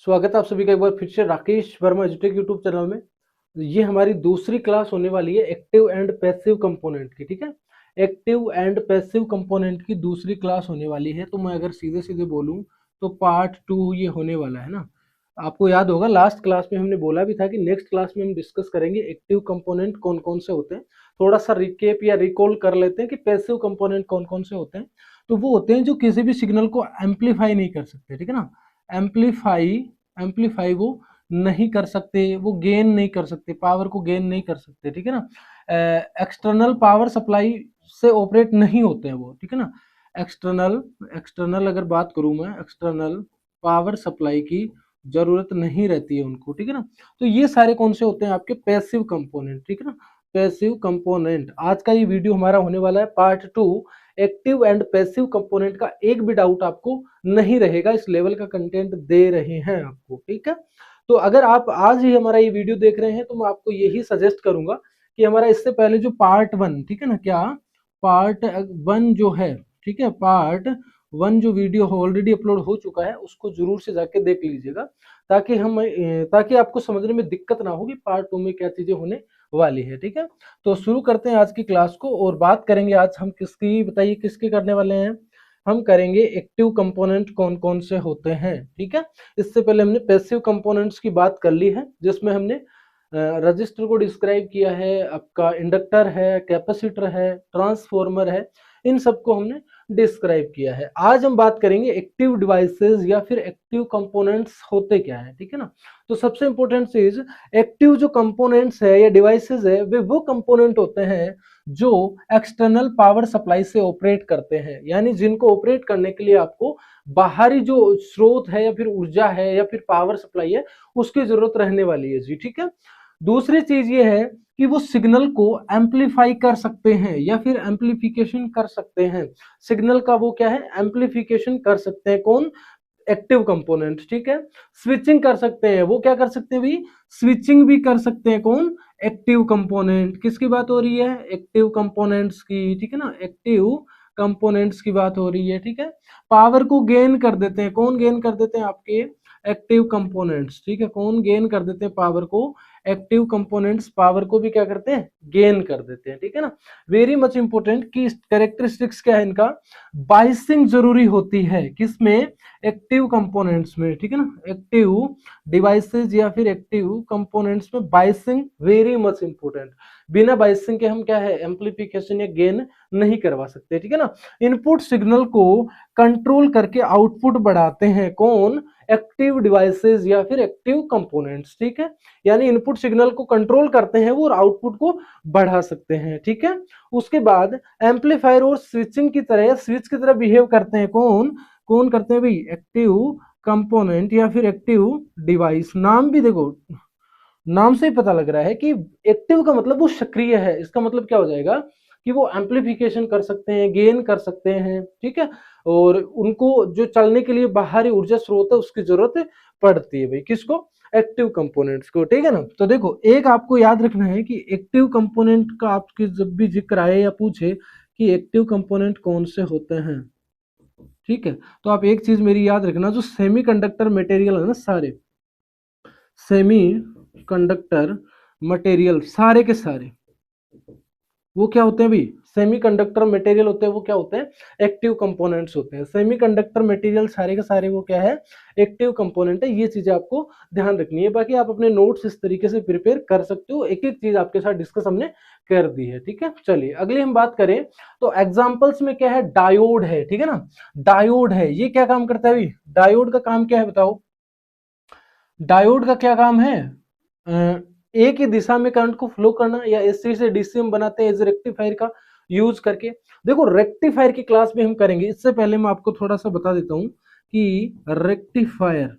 स्वागत है आप सभी का एक बार फिर से राकेश वर्मा एजुटेक यूट्यूब चैनल में। ये हमारी दूसरी क्लास होने वाली है एक्टिव एंड पैसिव कंपोनेंट की। ठीक है, एक्टिव एंड पैसिव कंपोनेंट की दूसरी क्लास होने वाली है। तो मैं अगर सीधे सीधे बोलूं तो पार्ट 2 ये होने वाला है ना। आपको याद होगा लास्ट क्लास में हमने बोला भी था कि नेक्स्ट क्लास में हम डिस्कस करेंगे एक्टिव कंपोनेंट कौन कौन से होते हैं। थोड़ा सा रिकेप या रिकॉल कर लेते हैं कि पैसिव कंपोनेंट कौन कौन से होते हैं। तो वो होते हैं जो किसी भी सिग्नल को एम्पलीफाई नहीं कर सकते। ठीक है ना, एम्पलीफाई एम्पलीफाई वो नहीं कर सकते, वो गेन नहीं कर सकते, पावर को गेन नहीं कर सकते। ठीक है ना, एक्सटर्नल पावर सप्लाई से ऑपरेट नहीं होते हैं वो। ठीक है ना, एक्सटर्नल एक्सटर्नल अगर बात करूं मैं, एक्सटर्नल पावर सप्लाई की जरूरत नहीं रहती है उनको। ठीक है ना, तो ये सारे कौन से होते हैं आपके पैसिव कंपोनेंट। ठीक है ना, पैसिव कंपोनेंट। आज का ये वीडियो हमारा होने वाला है part 2 active and passive component का। एक भी डाउट आपको नहीं रहेगा, इस लेवल का कंटेंट दे रहे हैं आपको। ठीक है, तो अगर आप आज ही हमारा ये वीडियो देख रहे हैं तो मैं आपको यही सजेस्ट करूंगा कि हमारा इससे पहले जो पार्ट 1, ठीक है ना, क्या पार्ट 1 जो है, ठीक है, पार्ट 1 जो वीडियो ऑलरेडी अपलोड हो चुका है उसको जरूर से जाके देख लीजिएगा, ताकि आपको समझने में दिक्कत ना हो कि पार्ट 2 में क्या चीजें होने वाली है। ठीक है, तो शुरू करते हैं आज की क्लास को और बात करेंगे आज हम किसकी, बताइए किसके करने वाले हैं। हम करेंगे एक्टिव कंपोनेंट कौन कौन से होते हैं। ठीक है, इससे पहले हमने पैसिव कंपोनेंट्स की बात कर ली है, जिसमें हमने रजिस्टर को डिस्क्राइब किया है, आपका इंडक्टर है, कैपेसिटर है, ट्रांसफॉर्मर है, इन सबको हमने डिस्क्राइब किया है। आज हम बात करेंगे एक्टिव डिवाइसेस या फिर एक्टिव कंपोनेंट्स होते क्या है। ठीक है ना, तो सबसे इंपॉर्टेंट चीज, एक्टिव जो कंपोनेंट्स है या डिवाइसेस है वे वो कंपोनेंट होते हैं जो एक्सटर्नल पावर सप्लाई से ऑपरेट करते हैं, यानी जिनको ऑपरेट करने के लिए आपको बाहरी जो स्रोत है या फिर ऊर्जा है या फिर पावर सप्लाई है उसकी जरूरत रहने वाली है जी। ठीक है, दूसरी चीज ये है कि वो सिग्नल को एम्पलीफाई कर सकते हैं या फिर एम्पलीफिकेशन कर सकते हैं। सिग्नल का वो क्या है, एम्पलीफिकेशन कर सकते हैं। कौन, एक्टिव कंपोनेंट। ठीक है, स्विचिंग कर सकते हैं, वो क्या कर सकते हैं भाई, स्विचिंग भी कर सकते हैं। कौन, एक्टिव कंपोनेंट। किसकी बात हो रही है, एक्टिव कंपोनेंट्स की। ठीक है ना, एक्टिव कंपोनेंट्स की बात हो रही है। ठीक है, पावर को गेन कर देते हैं। कौन गेन कर देते हैं, आपके एक्टिव कंपोनेंट्स। ठीक है, कौन गेन कर देते हैं पावर को, एक्टिव कंपोनेंट्स पावर को भी क्या करते हैं, गेन कर देते हैं। ठीक है ना, वेरी मच इंपोर्टेंट की कैरेक्टरिस्टिक्स क्या है इनका, बाइसिंग जरूरी होती है किसमें, एक्टिव कंपोनेंट्स में। ठीक है ना, एक्टिव डिवाइसेस या फिर एक्टिव कंपोनेंट्स में बाइसिंग वेरी मच इंपोर्टेंट। बिना बाइसिंग के हम क्या है, एम्पलीफिकेशन या गेन नहीं करवा सकते। ठीक है ना, इनपुट सिग्नल को कंट्रोल करके आउटपुट बढ़ाते हैं। कौन, एक्टिव डिवाइसेस या फिर एक्टिव कंपोनेंट्स। ठीक है, यानी इनपुट सिग्नल को कंट्रोल करते हैं वो और आउटपुट को बढ़ा सकते हैं। ठीक है, उसके बाद एम्पलीफायर और स्विचिंग की तरह, स्विच की तरह बिहेव करते हैं। कौन कौन करते हैं भाई, एक्टिव कंपोनेंट या फिर एक्टिव डिवाइस। नाम भी देखो, नाम से ही पता लग रहा है कि एक्टिव का मतलब वो सक्रिय है। इसका मतलब क्या हो जाएगा कि वो एम्पलीफिकेशन कर सकते हैं, गेन कर सकते हैं। ठीक है, और उनको जो चलने के लिए बाहरी ऊर्जा स्रोत है उसकी जरूरत पड़ती है भाई, किसको, एक्टिव कंपोनेंट्स को। ठीक है ना, तो देखो एक आपको याद रखना है कि एक्टिव कंपोनेंट का आपके जब भी जिक्र आए या पूछे कि एक्टिव कंपोनेंट कौन से होते हैं, ठीक है, तो आप एक चीज मेरी याद रखना, जो सेमीकंडक्टर मटेरियल है ना, सारे सेमी कंडक्टर मटेरियल सारे के सारे वो क्या होते हैं भाई, सेमीकंडक्टर मटेरियल होते हैं। वो क्या होते हैं, एक्टिव कंपोनेंट्स होते हैं। सेमीकंडक्टर मटेरियल सारे के सारे वो क्या है, एक्टिव कंपोनेंट है। ये चीजें आपको ध्यान रखनी है। बाकी आप अपने नोट्स इस तरीके से प्रिपेयर कर सकते हो, एक एक चीज आपके साथ डिस्कस हमने कर दी है। ठीक है, चलिए अगले हम बात करें तो एग्जाम्पल्स में क्या है, डायोड है। ठीक है ना, डायोड है, ये क्या काम करता है भाई, डायोड का काम क्या है बताओ। डायोड का क्या काम है, एक ही दिशा में करंट को फ्लो करना, या एसी से डीसी हम बनाते हैं एज रेक्टिफायर का यूज करके। देखो रेक्टिफायर की क्लास में हम करेंगे, इससे पहले मैं आपको थोड़ा सा बता देता हूं कि रेक्टिफायर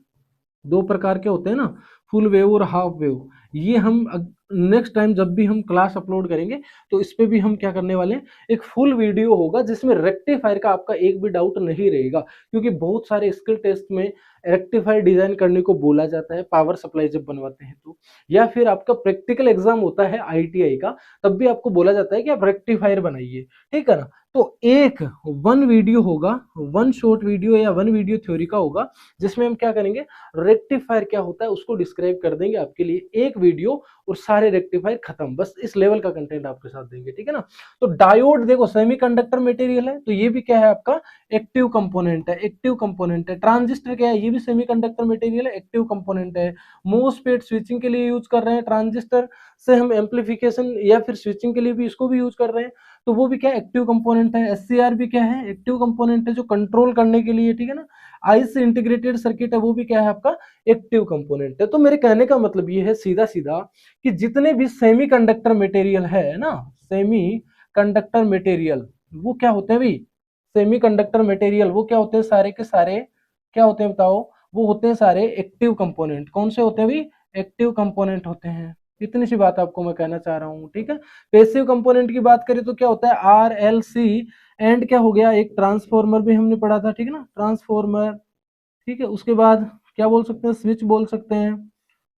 दो प्रकार के होते हैं ना, फुल वेव और हाफ वेव। ये हम नेक्स्ट टाइम जब भी हम क्लास अपलोड करेंगे तो इस पे भी हम क्या करने वाले हैं, एक फुल वीडियो होगा जिसमें रेक्टिफायर का आपका एक भी डाउट नहीं रहेगा, क्योंकि बहुत सारे स्किल टेस्ट में रेक्टिफायर डिजाइन करने को बोला जाता है पावर सप्लाई जब बनवाते हैं तो, या फिर आपका प्रैक्टिकल एग्जाम होता है आईटीआई का, तब भी आपको बोला जाता है कि आप रेक्टिफायर बनाइए, ठीक है ना। तो एक वन वीडियो होगा, वन शॉर्ट वीडियो या वन वीडियो थ्योरी का होगा, जिसमें हम क्या करेंगे, रेक्टिफायर क्या होता है उसको डिस्क्राइब कर देंगे आपके लिए एक वीडियो, और सारे रेक्टिफायर खत्म, बस इस लेवल का कंटेंट आपके साथ देंगे, ठीक है ना। तो डायोड देखो सेमीकंडक्टर मटेरियल है, तो ये भी क्या है आपका एक्टिव कंपोनेंट है, एक्टिव कंपोनेंट है। ट्रांजिस्टर क्या है, ये भी सेमीकंडक्टर मटेरियल है, एक्टिव कंपोनेंट है। मोसफेट स्विचिंग के लिए यूज कर रहे हैं, ट्रांजिस्टर से हम एम्पलीफिकेशन या फिर स्विचिंग के लिए भी इसको भी यूज कर रहे हैं, तो वो भी क्या एक्टिव कंपोनेंट है। एससीआर भी क्या है, एक्टिव कंपोनेंट है जो कंट्रोल करने के लिए, ठीक है ना। आईसी इंटीग्रेटेड सर्किट है, वो भी क्या है आपका एक्टिव कंपोनेंट है। तो मेरे कहने का मतलब ये है सीधा सीधा कि जितने भी सेमीकंडक्टर मटेरियल है ना, सेमी कंडक्टर मटेरियल वो क्या होते हैं भाई, सेमीकंडक्टर मटेरियल वो क्या होते हैं, सारे के सारे क्या होते हैं बताओ, वो होते हैं सारे एक्टिव कंपोनेंट। कौन से होते हैं भाई, एक्टिव कंपोनेंट होते हैं। इतनी सी बात आपको मैं कहना चाह रहा हूँ, ठीक है। पैसिव कंपोनेंट की बात करें तो क्या होता है, आर एल सी एंड क्या हो गया, एक ट्रांसफॉर्मर भी हमने पढ़ा था, ठीक है ना, ट्रांसफॉर्मर, ठीक है। उसके बाद क्या बोल सकते हैं, स्विच बोल सकते हैं,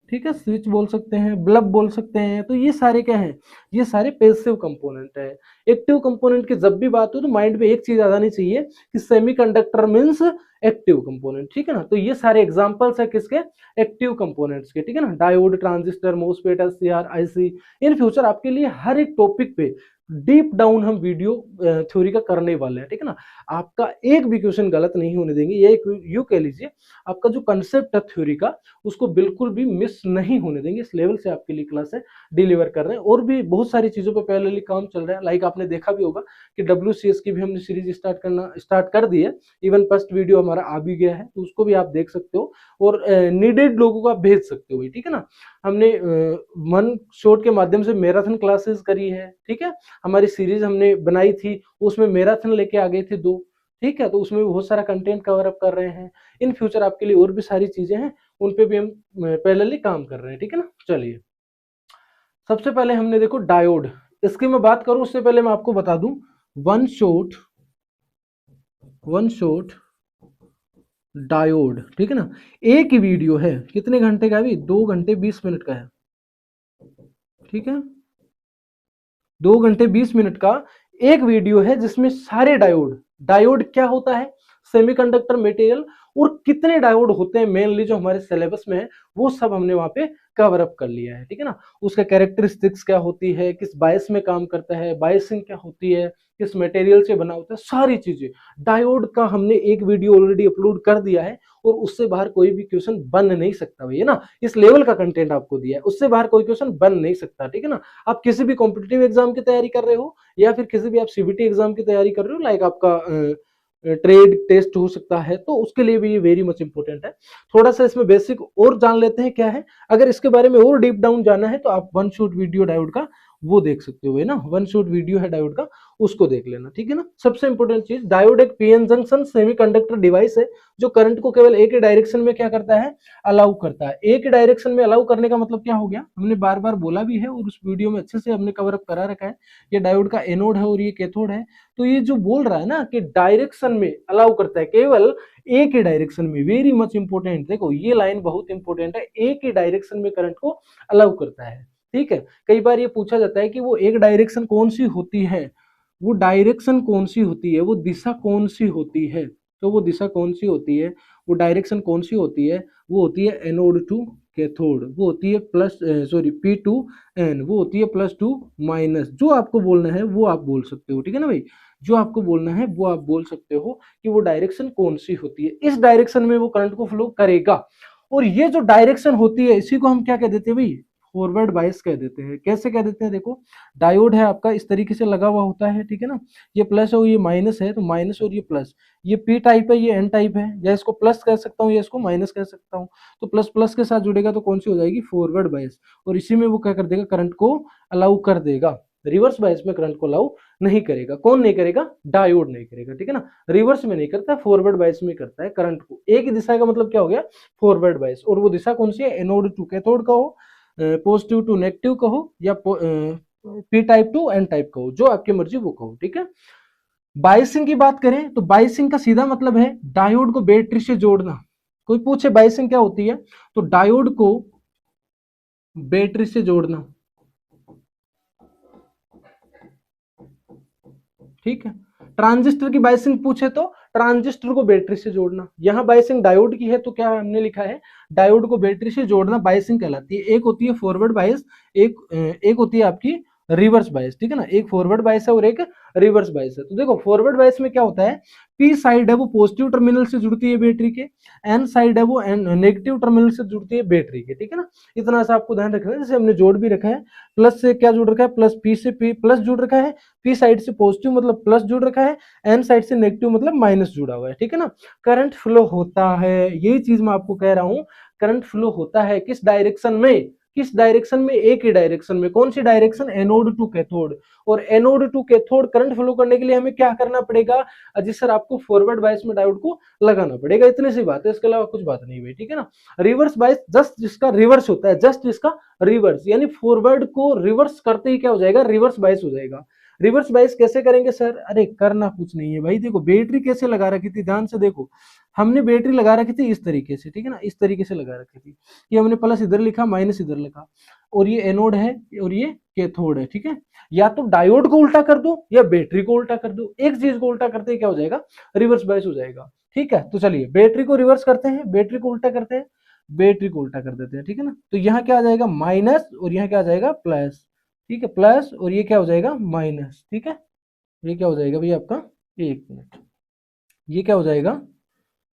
ठीक है, स्विच बोल सकते हैं, बल्ब बोल सकते हैं। तो ये सारे क्या है, ये सारे पैसिव कंपोनेंट है। एक्टिव कंपोनेंट की जब भी बात हो तो माइंड में एक चीज आ जानी चाहिए कि सेमीकंडक्टर मींस एक्टिव कंपोनेंट, ठीक है ना। तो ये सारे एग्जांपल्स है किसके, एक्टिव कंपोनेंट्स के, ठीक है ना। Diode, transistor, MOSFET, SCR, IC. In future आपके लिए हर एक टॉपिक पे डीप डाउन हम वीडियो थ्योरी का करने वाले हैं, ठीक है ना। आपका एक भी क्वेश्चन गलत नहीं होने देंगे, ये यूं कह लीजिए आपका जो कंसेप्ट है थ्योरी का उसको बिल्कुल भी मिस नहीं होने देंगे। इस लेवल से आपके लिए क्लास है डिलीवर कर रहे हैं, और भी बहुत सारी चीजों पे पैरेलली काम चल रहा है। लाइक आपने देखा भी होगा कि WCS की भी हमने सीरीज स्टार्ट कर दी है, इवन फर्स्ट वीडियो हमारा आ भी गया है, तो उसको भी आप देख सकते हो और नीडेड लोगों को आप भेज सकते हो भाई, ठीक है ना। हमने वन शॉट के माध्यम से मैराथन क्लासेस करी है, ठीक है। हमारी सीरीज हमने बनाई थी, उसमें मैराथन लेके आ गए थे 2, ठीक है। तो उसमें भी बहुत सारा कंटेंट कवर अप कर रहे हैं। इन फ्यूचर आपके लिए और भी सारी चीजें हैं, उन पे भी हम पैरेलली काम कर रहे हैं, ठीक है ना। चलिए सबसे पहले हमने देखो डायोड, इसकी मैं बात करूं उससे पहले मैं आपको बता दूं, वन शॉट डायोड, ठीक है ना। एक ही वीडियो है, कितने घंटे का है अभी, 2 घंटे 20 मिनट का है, ठीक है। 2 घंटे 20 मिनट का एक वीडियो है जिसमें सारे डायोड, डायोड क्या होता है, सेमीकंडक्टर मटेरियल, और कितने डायोड होते हैं मेनली जो हमारे सिलेबस में है वो सब हमने वहां पे कवर अप कर लिया है, ठीक है ना। उसका कैरेक्टरिस्टिक्स क्या होती है, किस बायस में काम करता है, बायसिंग क्या होती है, किस मटेरियल से बना होता है, सारी चीजें डायोड का हमने एक वीडियो ऑलरेडी अपलोड कर दिया है, और उससे बाहर कोई भी क्वेश्चन बन नहीं सकता भैया ना। इस लेवल का कंटेंट आपको दिया है, उससे बाहर कोई क्वेश्चन बन नहीं सकता, ठीक है ना। आप किसी भी कॉम्पिटिटिव एग्जाम की तैयारी कर रहे हो या फिर किसी भी आप सीबीटी एग्जाम की तैयारी कर रहे हो, लाइक आपका ट्रेड टेस्ट हो सकता है, तो उसके लिए भी ये वेरी मच इंपॉर्टेंट है। थोड़ा सा इसमें बेसिक और जान लेते हैं क्या है। अगर इसके बारे में और डीप डाउन जाना है तो आप वन शॉट वीडियो डायोड का वो देख सकते हो ना, वन शॉट वीडियो है डायोड का, उसको देख लेना, ठीक है ना। सबसे इंपॉर्टेंट चीज, डायोड एक पीएन जंक्शन सेमीकंडक्टर डिवाइस है जो करंट को केवल एक ही डायरेक्शन में क्या करता है, अलाउ करता है। एक ही डायरेक्शन में अलाउ करने का मतलब क्या हो गया, हमने बार बार बोला भी है और उस वीडियो में अच्छे से हमने कवर अप करा रखा है। ये डायोड का एनोड है और ये कैथोड है। तो ये जो बोल रहा है ना कि डायरेक्शन में अलाउ करता है, केवल एक ही डायरेक्शन में, वेरी मच इंपॉर्टेंट, देखो ये लाइन बहुत इंपॉर्टेंट है, एक ही डायरेक्शन में करंट को अलाउ करता है, ठीक है। कई बार ये पूछा जाता है कि वो एक डायरेक्शन कौन सी होती है, वो डायरेक्शन कौन सी होती है, वो दिशा कौन सी होती है, तो वो दिशा कौन सी होती है, वो डायरेक्शन कौन सी होती है, वो होती है एनोड टू कैथोड, वो होती है प्लस सॉरी P2N, वो होती है +2 माइनस। जो आपको बोलना है वो आप बोल सकते हो, ठीक है ना भाई, जो आपको बोलना है वो आप बोल सकते हो कि वो डायरेक्शन कौन सी होती है, इस डायरेक्शन में वो करंट को फ्लो करेगा। और ये जो डायरेक्शन होती है इसी को हम क्या कह देते हैं भाई, फॉरवर्ड बायस कह देते हैं। कैसे कह देते हैं, देखो डायोड है आपका इस तरीके से लगा हुआ होता है, ठीक है ना। ये प्लस और ये माइनस है, तो माइनस और ये प्लस, ये पी टाइप है, ये एन टाइप है, या इसको प्लस कह सकता हूँ या इसको माइनस कह सकता हूँ। तो प्लस प्लस के साथ जुड़ेगा तो कौन सी हो जाएगी, फॉरवर्ड बायस, और इसी में वो क्या कर देगा, करंट को अलाउ कर देगा। रिवर्स बायस में करंट को अलाउ नहीं करेगा। कौन नहीं करेगा, डायोड नहीं करेगा, ठीक है ना। रिवर्स में नहीं करता, फॉरवर्ड बायस में करता है करंट को। एक ही दिशा का मतलब क्या हो गया, फॉरवर्ड बायस, और वो दिशा कौन सी है, एनोड टू कैथोड का हो, पॉजिटिव टू नेगेटिव कहो या P type to N type कहो, जो आपकी मर्जी वो कहो, ठीक है। बायसिंग की बात करें तो बायसिंग का सीधा मतलब है डायोड को बैटरी से जोड़ना। कोई पूछे बायसिंग क्या होती है, तो डायोड को बैटरी से जोड़ना, ठीक है। ट्रांजिस्टर की बायसिंग पूछे तो ट्रांजिस्टर को बैटरी से जोड़ना। यहां बायसिंग डायोड की है तो क्या हमने लिखा है, डायोड को बैटरी से जोड़ना बायसिंग कहलाती है। एक होती है फॉरवर्ड बायस, एक होती है आपकी रिवर्स बायस, ठीक है ना। एक फॉरवर्ड बायस है और एक रिवर्स बायस है। तो देखो फॉरवर्ड बायस में क्या होता है, पी साइड है वो पॉजिटिव टर्मिनल से जुड़ती है बैटरी के, एन साइड है वो नेगेटिव टर्मिनल से जुड़ती है बैटरी के, ठीक है ना। इतना सा आपको ध्यान रखना है। जैसे हमने जोड़ भी रखा है, प्लस से क्या जुड़ रखा है, प्लस पी से पी प्लस जुड़ रखा है, पी साइड से पॉजिटिव मतलब प्लस जुड़ रखा है, एन साइड से नेगेटिव मतलब माइनस जुड़ा हुआ है, ठीक है ना। करंट फ्लो होता है, यही चीज मैं आपको कह रहा हूं, करंट फ्लो होता है किस डायरेक्शन में, किस डायरेक्शन में, एक ही डायरेक्शन में। कौन सी डायरेक्शन, एनोड टू कैथोड। और anode to cathode current flow करने के लिए हमें क्या करना पड़ेगा, अजी सर आपको फॉरवर्ड बायस में डायोड को लगाना पड़ेगा। इतनी सी बात है, इसके अलावा कुछ बात नहीं हुई, ठीक है ना। रिवर्स बायस जस्ट जिसका रिवर्स होता है, जस्ट इसका रिवर्स, यानी फॉरवर्ड को रिवर्स करते ही क्या हो जाएगा, रिवर्स बायस हो जाएगा। रिवर्स बायस कैसे करेंगे सर, अरे करना कुछ नहीं है भाई। देखो बैटरी कैसे लगा रखी थी, ध्यान से देखो। हमने बैटरी लगा रखी थी इस तरीके से, ठीक है ना, इस तरीके से लगा रखी थी। ये हमने प्लस इधर लिखा, माइनस इधर लिखा, और ये एनोड है और ये कैथोड है, ठीक है। या तो डायोड को उल्टा कर दो या बैटरी को उल्टा कर दो, एक चीज को उल्टा करते ही क्या हो जाएगा, रिवर्स बायस हो जाएगा, ठीक है। तो चलिए बैटरी को रिवर्स करते हैं, बैटरी को उल्टा करते हैं, बैटरी को उल्टा कर देते हैं, ठीक है ना। तो यहाँ क्या आ जाएगा माइनस और यहाँ क्या आ जाएगा प्लस, ठीक है, प्लस और ये क्या हो जाएगा माइनस, ठीक है। ये क्या हो जाएगा भैया आपका, एक मिनट, ये क्या हो जाएगा,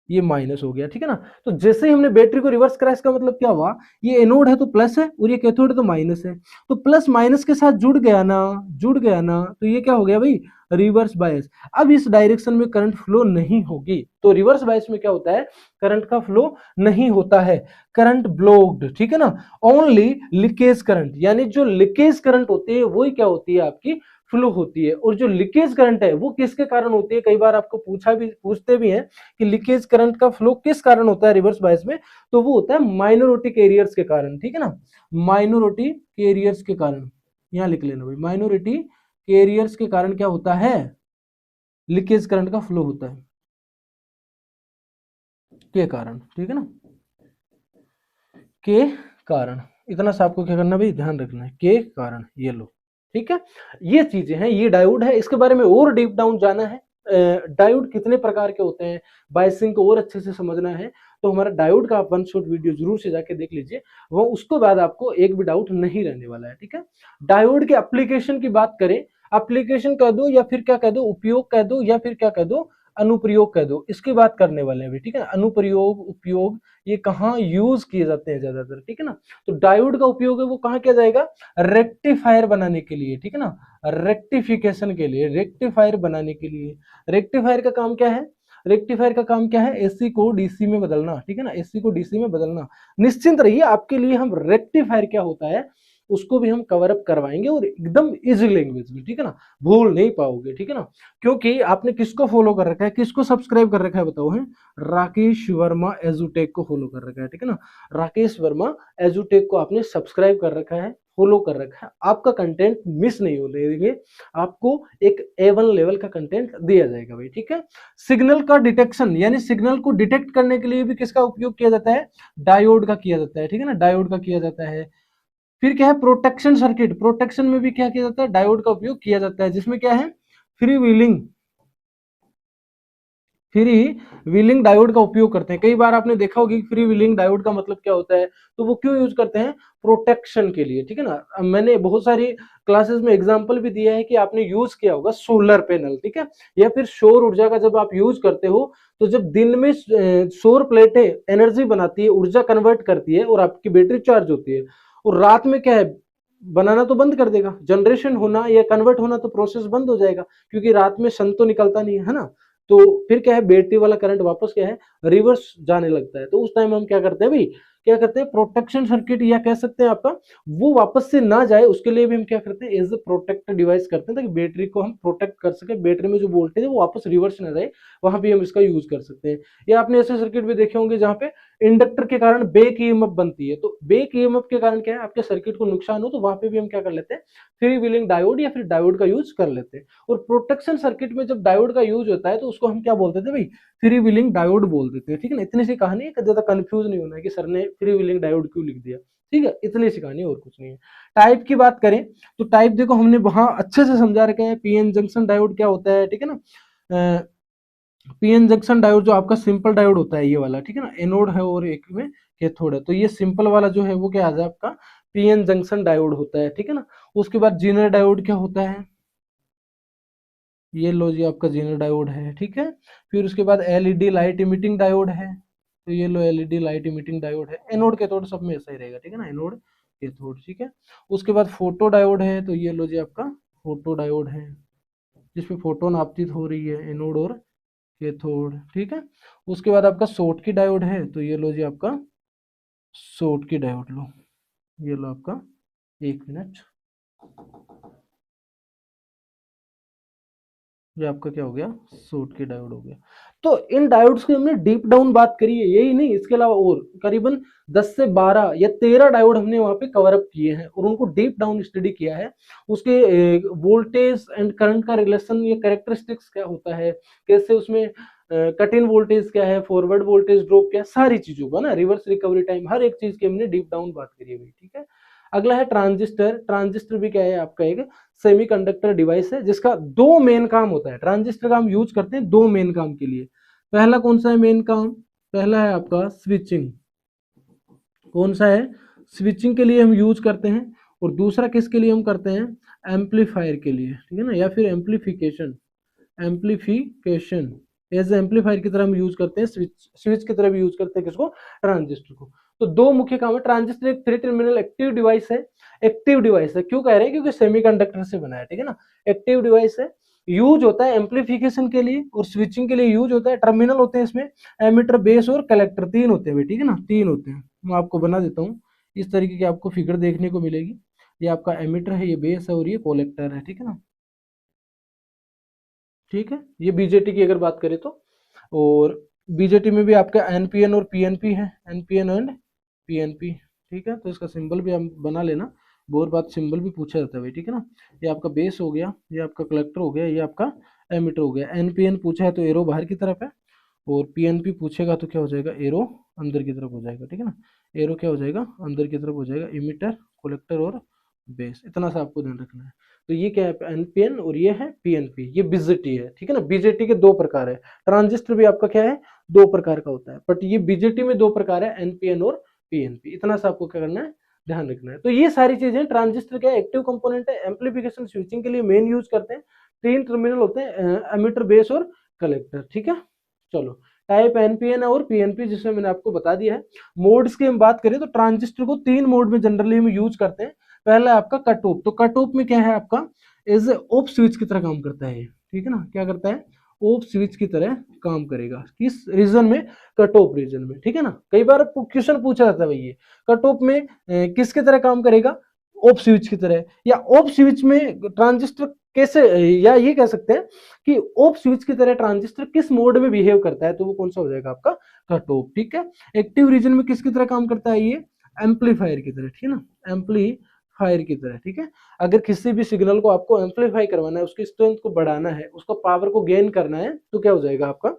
ये माइनस हो गया, ठीक है ना। तो जैसे ही हमने बैटरी को रिवर्स करा, इसका मतलब क्या हुआ, ये एनोड है तो प्लस है और ये कैथोड है तो माइनस है। तो प्लस माइनस के साथ जुड़ गया ना, जुड़ गया ना, तो ये क्या हो गया भाई, रिवर्स बायस। अब इस डायरेक्शन में करंट फ्लो नहीं होगी, तो रिवर्स बायस में क्या होता है, करंट का फ्लो नहीं होता है, करंट ब्लॉक्ड, ठीक है ना। ओनली लीकेज करंट, यानी जो लीकेज करंट होती है वही क्या होती है आपकी, फ्लो होती है। और जो लीकेज करंट है वो किसके कारण होती है, कई बार आपको पूछते भी हैं कि लीकेज करंट का फ्लो किस कारण होता है रिवर्स बायस में, तो वो होता है माइनॉरिटी कैरियर्स के कारण, ठीक है ना। माइनॉरिटी कैरियर्स के कारण, यहां लिख लेना भाई, माइनॉरिटी कैरियर्स के कारण क्या होता है, लीकेज करंट का फ्लो होता है, के कारण, ठीक है ना, के कारण। इतना सा आपको क्या करना भाई, ध्यान रखना है, के कारण, ये लो, ठीक है। ये चीजें हैं, ये डायोड है, इसके बारे में और डीप डाउन जाना है। डायोड कितने प्रकार के होते हैं, बायसिंग को और अच्छे से समझना है तो हमारा डायोड का आप वन शॉट वीडियो जरूर से जाके देख लीजिए, वो उसके बाद आपको एक भी डाउट नहीं रहने वाला है, ठीक है। डायोड के एप्लीकेशन की बात करें, एप्लीकेशन कह दो या फिर क्या कह दो, उपयोग कह दो या फिर क्या कह दो, अनुप्रयोग कह दो, इसकी बात करने वाले हैं, ठीक है। अनुप्रयोग, उपयोग, ये कहाँ यूज किए जाते हैं ज्यादातर, ठीक है ना। तो डायोड का उपयोग है वो कहाँ किया जाएगा, रेक्टिफायर बनाने के लिए, ठीक है ना, रेक्टिफिकेशन के लिए, रेक्टिफायर बनाने के लिए। रेक्टिफायर का काम क्या है, रेक्टिफायर का काम क्या है, एसी को डीसी में बदलना, ठीक है ना, एसी को डीसी में बदलना। निश्चिंत रहिए, आपके लिए हम रेक्टिफायर क्या होता है उसको भी हम कवर अप करवाएंगे, और एकदम इजी लैंग्वेज में, ठीक है ना, भूल नहीं पाओगे, ठीक है ना। क्योंकि आपने किसको फॉलो कर रखा है, किसको सब्सक्राइब कर रखा है बताओ, है राकेश वर्मा एजुटेक को फॉलो कर रखा है, ठीक है ना। राकेश वर्मा एजुटेक को आपने सब्सक्राइब कर रखा है, फॉलो कर रखा है, आपका कंटेंट मिस नहीं होने देंगे, आपको एक A1 लेवल का कंटेंट दिया जाएगा भाई, ठीक है। सिग्नल का डिटेक्शन, यानी सिग्नल को डिटेक्ट करने के लिए भी किसका उपयोग किया जाता है, डायोड का किया जाता है, ठीक है ना, डायोड का किया जाता है। फिर क्या है, प्रोटेक्शन सर्किट, प्रोटेक्शन में भी क्या किया जाता है, डायोड का उपयोग किया जाता है, जिसमें क्या है, free wheeling, free wheeling diode का उपयोग करते हैं। कई बार आपने देखा होगा कि फ्री व्हीलिंग डायोड का मतलब क्या होता है, तो वो क्यों यूज करते हैं, प्रोटेक्शन के लिए, ठीक है ना। मैंने बहुत सारी क्लासेस में एग्जांपल भी दिया है कि आपने यूज किया होगा सोलर पैनल, ठीक है, या फिर सौर ऊर्जा का जब आप यूज करते हो, तो जब दिन में सौर प्लेटें एनर्जी बनाती है, ऊर्जा कन्वर्ट करती है और आपकी बैटरी चार्ज होती है, और रात में क्या है, बनाना तो बंद कर देगा, जनरेशन होना या कन्वर्ट होना तो प्रोसेस बंद हो जाएगा, क्योंकि रात में सन तो निकलता नहीं है ना। तो फिर क्या है, बैटरी वाला करंट वापस क्या है, रिवर्स जाने लगता है। तो उस टाइम हम क्या करते हैं भाई, क्या करते हैं, प्रोटेक्शन सर्किट या कह सकते हैं आपका वो वापस से ना जाए, उसके लिए भी हम क्या करते हैं, एज ए प्रोटेक्ट डिवाइस करते हैं, ताकि बैटरी को हम प्रोटेक्ट कर सके, बैटरी में जो वोल्टेज है वो वापस रिवर्स ना जाए, वहां भी हम इसका यूज कर सकते हैं। या आपने ऐसे सर्किट भी देखे होंगे जहां पे इंडक्टर के कारण बैक ईएमएफ बनती है, तो बैक ईएमएफ के कारण क्या है, आपके सर्किट को नुकसान हो, तो वहां पे भी हम क्या कर लेते हैं, फ्री व्हीलिंग डायोड या फिर डायोड का यूज कर लेते हैं। और प्रोटेक्शन सर्किट में जब डायोड का यूज होता है तो उसको हम क्या बोलते थे भाई, फ्री व्हीलिंग डायोड बोल देते हैं, ठीक है ना। इतनी सी कहानी है, ज्यादा कंफ्यूज नहीं होना है कि सर ने फ्री व्हीलिंग डायोड क्यों लिख दिया, ठीक है, इतनी सी कहानी, और कुछ नहीं है। टाइप की बात करें तो टाइप देखो हमने वहां अच्छे से समझा रखा है, पीएन जंक्शन डायोड क्या होता है, ठीक है ना। पीएन जंक्शन डायोड जो आपका सिंपल डायोड होता है ये वाला, ठीक है ना, एनोड है और एक में कैथोड है, तो ये सिंपल वाला जो है वो क्या आ जाए आपका पीएन जंक्शन डायोड होता है, ठीक है ना। उसके बाद जीनर डायोड क्या होता है, ये लो जी आपका जीनर डायोड है, ठीक है। फिर उसके बाद एलईडी लाइट इमिटिंग डायोड है, तो ये लो एलईडी लाइट इमिटिंग डायोड है, एनोड कैथोड सब में ऐसा ही रहेगा, ठीक है ना, एनोड कैथोड, ठीक है। उसके बाद फोटो डायोड है, तो ये लो जी आपका फोटो डायोड है, जिसमें फोटोन आपतित हो रही है, एनोड और कैथोड, ठीक है। उसके बाद आपका शॉर्टकी डायोड है, तो ये लो जी आपका शॉर्टकी डायोड लो, ये लो आपका, एक मिनट, ये आपका क्या हो गया, सूट की डायोड हो गया। तो इन डायोड्स की हमने डीप डाउन बात करी है, यही नहीं इसके अलावा और करीबन 10 से 12 या 13 डायोड हमने वहां पे कवर अप किए हैं और उनको डीप डाउन स्टडी किया है। उसके वोल्टेज एंड करंट का रिलेशन या कैरेक्टरिस्टिक्स क्या होता है, कैसे उसमें कट इन वोल्टेज क्या है, फॉरवर्ड वोल्टेज ड्रॉप क्या है, सारी चीजों का ना, रिवर्स रिकवरी टाइम, हर एक चीज की हमने डीप डाउन बात करी है, ठीक है। अगला है ट्रांजिस्टर। ट्रांजिस्टर भी क्या है आपका एक सेमीकंडक्टर डिवाइस है जिसका दो मेन काम होता है। ट्रांजिस्टर का हम यूज करते हैं दो मेन काम के लिए। पहला कौन सा है मेन काम, पहला है आपका स्विचिंग, कौन सा है, स्विचिंग के लिए हम यूज करते हैं। और दूसरा किसके लिए हम करते हैं, एम्पलीफायर के लिए, ठीक है ना, या फिर एम्पलीफिकेशन, एम्पलीफिकेशन एज एम्पलीफायर की तरह हम यूज करते हैं, स्विच स्विच की तरह भी यूज करते हैं किसको, ट्रांजिस्टर को। तो दो मुख्य काम है। ट्रांजिस्टर एक 3 टर्मिनल एक्टिव डिवाइस है, एक्टिव डिवाइस है क्यों कह रहे हैं, क्योंकि सेमीकंडक्टर से बना है, ठीक है ना, एक्टिव डिवाइस है। यूज होता है एम्पलीफिकेशन के लिए और स्विचिंग के लिए यूज होता है। टर्मिनल होते हैं इसमें एमिटर, बेस और कलेक्टर, तीन होते हैं, ठीक है ना, तीन होते हैं। मैं आपको बना देता हूँ, इस तरीके की आपको फिगर देखने को मिलेगी। ये आपका एमिटर है, ये बेस है और ये कलेक्टर है, ठीक है ना, ठीक है। ये बीजेटी की अगर बात करें तो, और बीजेटी में भी आपका एनपीएन और पीएनपी है, एनपीएन एंड पीएनपी, ठीक है। तो इसका सिंबल भी हम बना लेना, बहुत बात सिंबल भी पूछा जाता है भाई, ठीक है ना। ये आपका बेस हो गया, ये आपका कलेक्टर हो गया, ये आपका एमिटर हो गया। एनपीएन पूछा है तो एरो बाहर की तरफ है, और पीएनपी पूछेगा तो क्या हो जाएगा, एरो अंदर की तरफ हो जाएगा, ठीक है ना। एरो क्या हो जाएगा, अंदर की तरफ हो जाएगा, इमिटर, कलेक्टर और बेस, इतना सा आपको ध्यान रखना है। तो ये क्या है, एनपीएन, और ये है पीएनपी, ये बीजेटी है, ठीक है ना। बीजेटी के दो प्रकार है, ट्रांजिस्टर भी आपका क्या है, दो प्रकार का होता है, बट ये बीजेटी में दो प्रकार है, एनपीएन और पीएनपी, इतना सा आपको क्या करना है, ध्यान रखना है। तो ये सारी चीजें, ट्रांजिस्टर क्या एक्टिव कंपोनेंट है, एम्पलीफिकेशन स्विचिंग के लिए मेन यूज करते हैं। तीन टर्मिनल होते हैं, एमिटर, बेस और कलेक्टर, ठीक है। चलो, टाइप एनपीएन और पीएनपी जिसमें मैंने आपको बता दिया है। मोड्स की हम बात करें तो ट्रांजिस्टर को तीन मोड में जनरली हम यूज करते हैं। पहला है आपका कट ऑफ, तो कट ऑफ में क्या है आपका, एज ऑफ स्विच की तरह काम करता है, ठीक है ना, क्या करता है, ऑफ स्विच की तरह काम करेगा, किस रीजन में, कट ऑफ रीजन में, ठीक है ना। कई बार क्वेश्चन पूछा जाता है भाई, ये कट ऑफ में किसके तरह काम करेगा, ऑफ स्विच की तरह, या ऑफ स्विच में ट्रांजिस्टर कैसे, या ये कह सकते हैं कि ऑफ स्विच की तरह ट्रांजिस्टर किस मोड में बिहेव करता है, तो वो कौन सा हो जाएगा आपका, कट ऑफ, ठीक है। एक्टिव रीजन में किसकी तरह काम करता है, ये एम्पलीफायर की तरह, ठीक है ना, एम्पलीफायर की तरह, ठीक है। अगर किसी भी सिग्नल को आपको एम्पलीफाई करवाना है, उसकी स्ट्रेंथ को बढ़ाना है, उसको पावर को गेन करना है, तो क्या हो जाएगा आपका,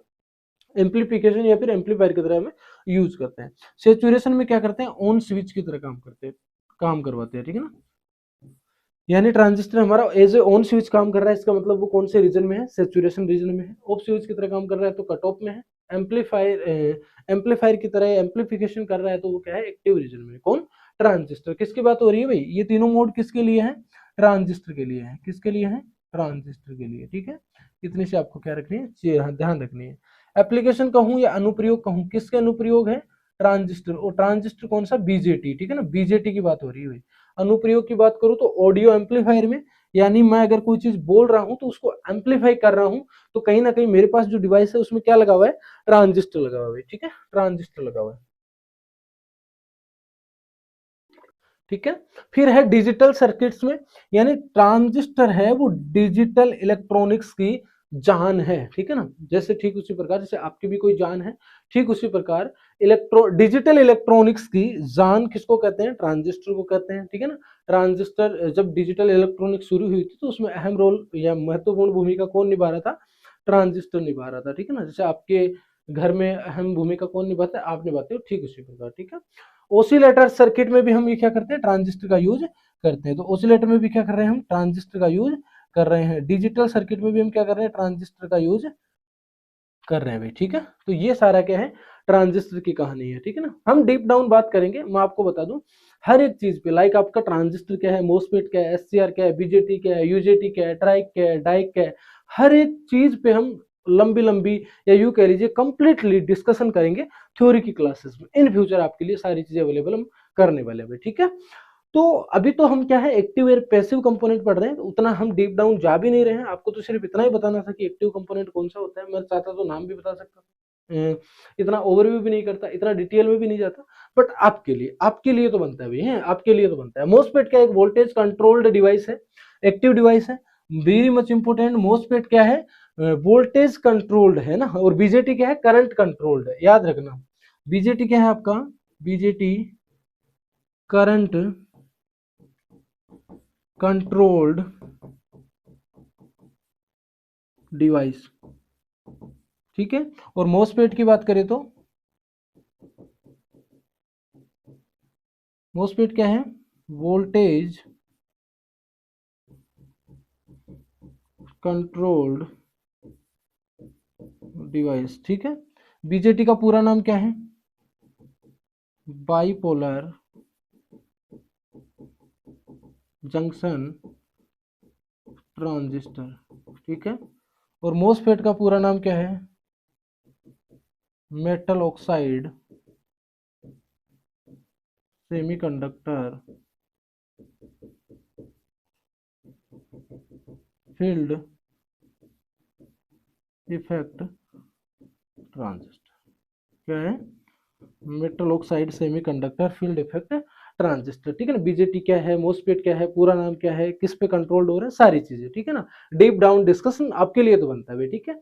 एम्पलीफिकेशन या फिर एम्पलीफायर की तरह हमें यूज करते हैं। सेचुरेशन में क्या करते हैं, ऑन स्विच की तरह काम करते हैं, काम करवाते हैं, ठीक है ना। यानी ट्रांजिस्टर हमारा एज ए ऑन स्विच काम कर रहा है, इसका मतलब वो कौन से रीजन में है, सेचुरेशन रीजन में है। ऑफ स्विच की तरह काम कर रहा है तो कट ऑफ में है। एम्पलीफायर एम्पलीफायर की तरह एम्पलीफिकेशन कर रहा है तो वो क्या है, एक्टिव रीजन में। कौन, ट्रांजिस्टर। किसकी बात हो रही है भाई, ये तीनों मोड किसके लिए है, ट्रांजिस्टर के लिए है, किसके लिए है, ट्रांजिस्टर के लिए, ठीक है। इतनी से आपको क्या रखनी है, ध्यान रखनी है। एप्लीकेशन कहूं या अनुप्रयोग कहूं, किसके अनुप्रयोग है, ट्रांजिस्टर, और ट्रांजिस्टर कौन सा, बीजेटी, ठीक है ना, बीजेटी की बात हो रही है भाई। अनुप्रयोग की बात करूं तो ऑडियो एम्पलीफायर में, यानी मैं अगर कोई चीज बोल रहा हूं तो उसको एम्पलीफाई कर रहा हूं, तो कहीं ना कहीं मेरे पास जो डिवाइस है उसमें क्या लगा हुआ है, ट्रांजिस्टर लगा हुआ है, ठीक है, ट्रांजिस्टर लगा हुआ है। ठीक है। फिर है डिजिटल सर्किट्स में, यानी ट्रांजिस्टर है वो डिजिटल इलेक्ट्रॉनिक्स की जान है, ठीक है ना। जैसे ठीक उसी प्रकार जैसे आपकी भी कोई जान है, ठीक उसी प्रकार डिजिटल इलेक्ट्रॉनिक्स की जान किसको कहते हैं, ट्रांजिस्टर को कहते हैं, ठीक है ना। ट्रांजिस्टर जब डिजिटल इलेक्ट्रॉनिक्स शुरू हुई थी तो उसमें अहम रोल या महत्वपूर्ण भूमिका कौन निभा रहा था, ट्रांजिस्टर निभा रहा था, ठीक है ना। जैसे आपके घर में अहम भूमिका कौन निभाता है, आप निभाते हो, ठीक उसी प्रकार, ठीक है। ओसिलेटर सर्किट में भी हम ये क्या करते हैं, ट्रांजिस्टर का यूज करते हैं। तो ओसिलेटर में भी क्या कर रहे हैं हम, ट्रांजिस्टर का यूज कर रहे हैं। डिजिटल सर्किट में भी हम क्या कर रहे हैं, ट्रांजिस्टर का यूज कर रहे हैं भाई, ठीक है। तो ये सारा क्या है, ट्रांजिस्टर की कहानी है, ठीक है ना। हम डीप डाउन बात करेंगे, मैं आपको बता दूं हर एक चीज पे, लाइक आपका ट्रांजिस्टर क्या है, मोसफेट क्या है, एससीआर क्या है, बीजेटी क्या है, यूजेटी क्या है, ट्राइक क्या है, डाइक क्या है, हर एक चीज पे हम लंबी लंबी या यूं कह लीजिए कंप्लीटली डिस्कशन करेंगे थ्योरी की क्लासेस में। इन फ्यूचर आपके लिए सारी चीजें अवेलेबल हम करने वाले हैं, ठीक है। तो अभी तो हम क्या है, एक्टिव और पैसिव कंपोनेंट पढ़ रहे हैं, तो उतना हम डीप डाउन जा भी नहीं रहे हैं। आपको तो सिर्फ इतना ही बताना था कि एक्टिव कंपोनेंट कौन सा होता है, मैं चाहता तो नाम भी बता सकता था, इतना ओवरव्यू भी नहीं करता, इतना डिटेल में भी नहीं जाता। बट आपके लिए तो बनता है भाई, है आपके लिए तो बनता है। मोसफेट क्या एक वोल्टेज कंट्रोल्ड डिवाइस है, एक्टिव डिवाइस है, वेरी मच इंपोर्टेंट। मोसफेट क्या है, वोल्टेज कंट्रोल्ड है ना, और बीजेटी क्या है, करंट कंट्रोल्ड है, याद रखना। बीजेटी क्या है आपका, बीजेटी करंट कंट्रोल्ड डिवाइस, ठीक है। और मोसफेट की बात करें तो मोसफेट क्या है, वोल्टेज कंट्रोल्ड डिवाइस, ठीक है। बीजेटी का पूरा नाम क्या है, बाइपोलर जंक्शन ट्रांजिस्टर, ठीक है। और मोसफेट का पूरा नाम क्या है, metal oxide semiconductor field effect transistor, क्या है, metal oxide semiconductor field effect transistor, ठीक है ना। बीजेटी क्या है, मोसफेट क्या है, पूरा नाम क्या है, किस पे कंट्रोल्ड हो रहा है, सारी चीजें, ठीक है ना। डीप डाउन डिस्कशन आपके लिए तो बनता है, ठीक है।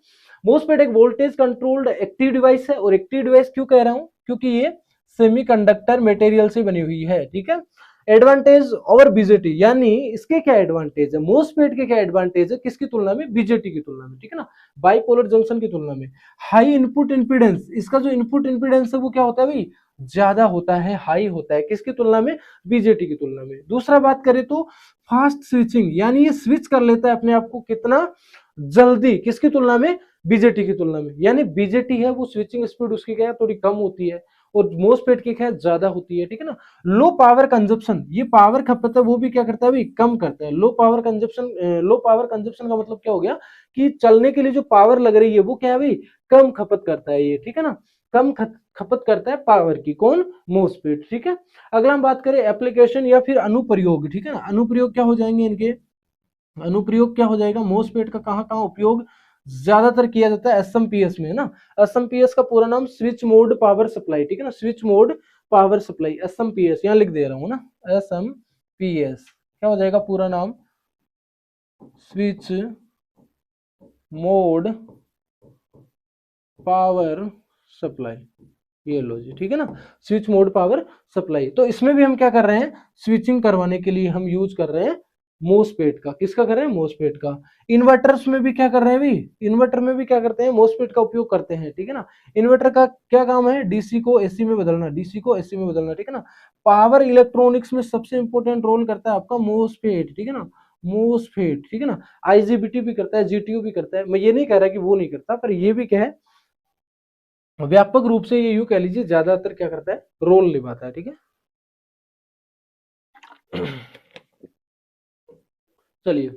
मोसफेट एक वोल्टेज कंट्रोल्ड एक्टिव डिवाइस है, और एक्टिव डिवाइस क्यों कह रहा हूं, क्योंकि ये सेमीकंडक्टर मटेरियल से बनी हुई है, ठीक है। एडवांटेज ओवर बीजेटी, यानी इसके क्या एडवांटेज है, मोसफेट के क्या एडवांटेज है, किसकी तुलना में, बीजेटी की तुलना में, ठीक है ना, बाइपोलर जंक्शन की तुलना में। हाई इनपुट इंपीडेंस, इसका जो इनपुट इंपीडेंस है वो क्या होता है भाई, ज्यादा होता है, हाई होता है, किसकी तुलना में, बीजेटी की तुलना में। दूसरा बात करें तो फास्ट स्विचिंग, यानी ये स्विच कर लेता है अपने आप को कितना जल्दी, किसकी तुलना में, बीजेटी की तुलना में। यानी बीजेटी है वो स्विचिंग स्पीड उसकी क्या है, थोड़ी कम होती है, और मोसफेट की क्या है, ज्यादा होती है, ठीक है ना। लो पावर कंजप्शन, ये पावर खपत है वो भी क्या करता है भाई, कम करता है। Low power consumption, low power consumption का मतलब क्या हो गया, कि चलने के लिए जो पावर लग रही है वो क्या है भाई, कम खपत करता है ये, ठीक है ना। कम खपत करता है पावर की, कौन, मोसफेट, ठीक है। अगला हम बात करें एप्लीकेशन या फिर अनुप्रयोग, ठीक है ना। अनुप्रयोग क्या हो जाएंगे इनके, अनुप्रयोग क्या हो जाएगा, मोसफेट का कहाँ कहाँ उपयोग ज्यादातर किया जाता है, एसएमपीएस में, है ना। एसएमपीएस का पूरा नाम स्विच मोड पावर सप्लाई, ठीक है ना, switch mode power supply, SMPS यहाँ लिख दे रहा हूँ ना, एसएमपीएस क्या हो जाएगा पूरा नाम, स्विच मोड पावर सप्लाई, ये लो जी, ठीक है ना, स्विच मोड पावर सप्लाई। तो इसमें भी हम क्या कर रहे हैं, स्विचिंग करवाने के लिए हम यूज कर रहे हैं मोसफेट का, किसका कर रहे हैं, मोसफेट का। इन्वर्टर्स में भी क्या कर रहे हैं भाई, इन्वर्टर में भी क्या करते हैं, मोसफेट का उपयोग करते हैं, ठीक है ना। इन्वर्टर का क्या काम है, डीसी को एसी में बदलना, डीसी को एसी में बदलना, ठीक है ना। पावर इलेक्ट्रॉनिक्स में सबसे इंपॉर्टेंट रोल करता है आपका मोसफेट, ठीक है ना, मोसफेट, ठीक है ना। आईजीबीटी भी करता है, जीटीयू भी करता है, मैं ये नहीं कह रहा कि वो नहीं करता, पर ये भी क्या है, व्यापक रूप से ये यूं कह लीजिए ज्यादातर क्या करता है, रोल निभाता है, ठीक है। चलिए,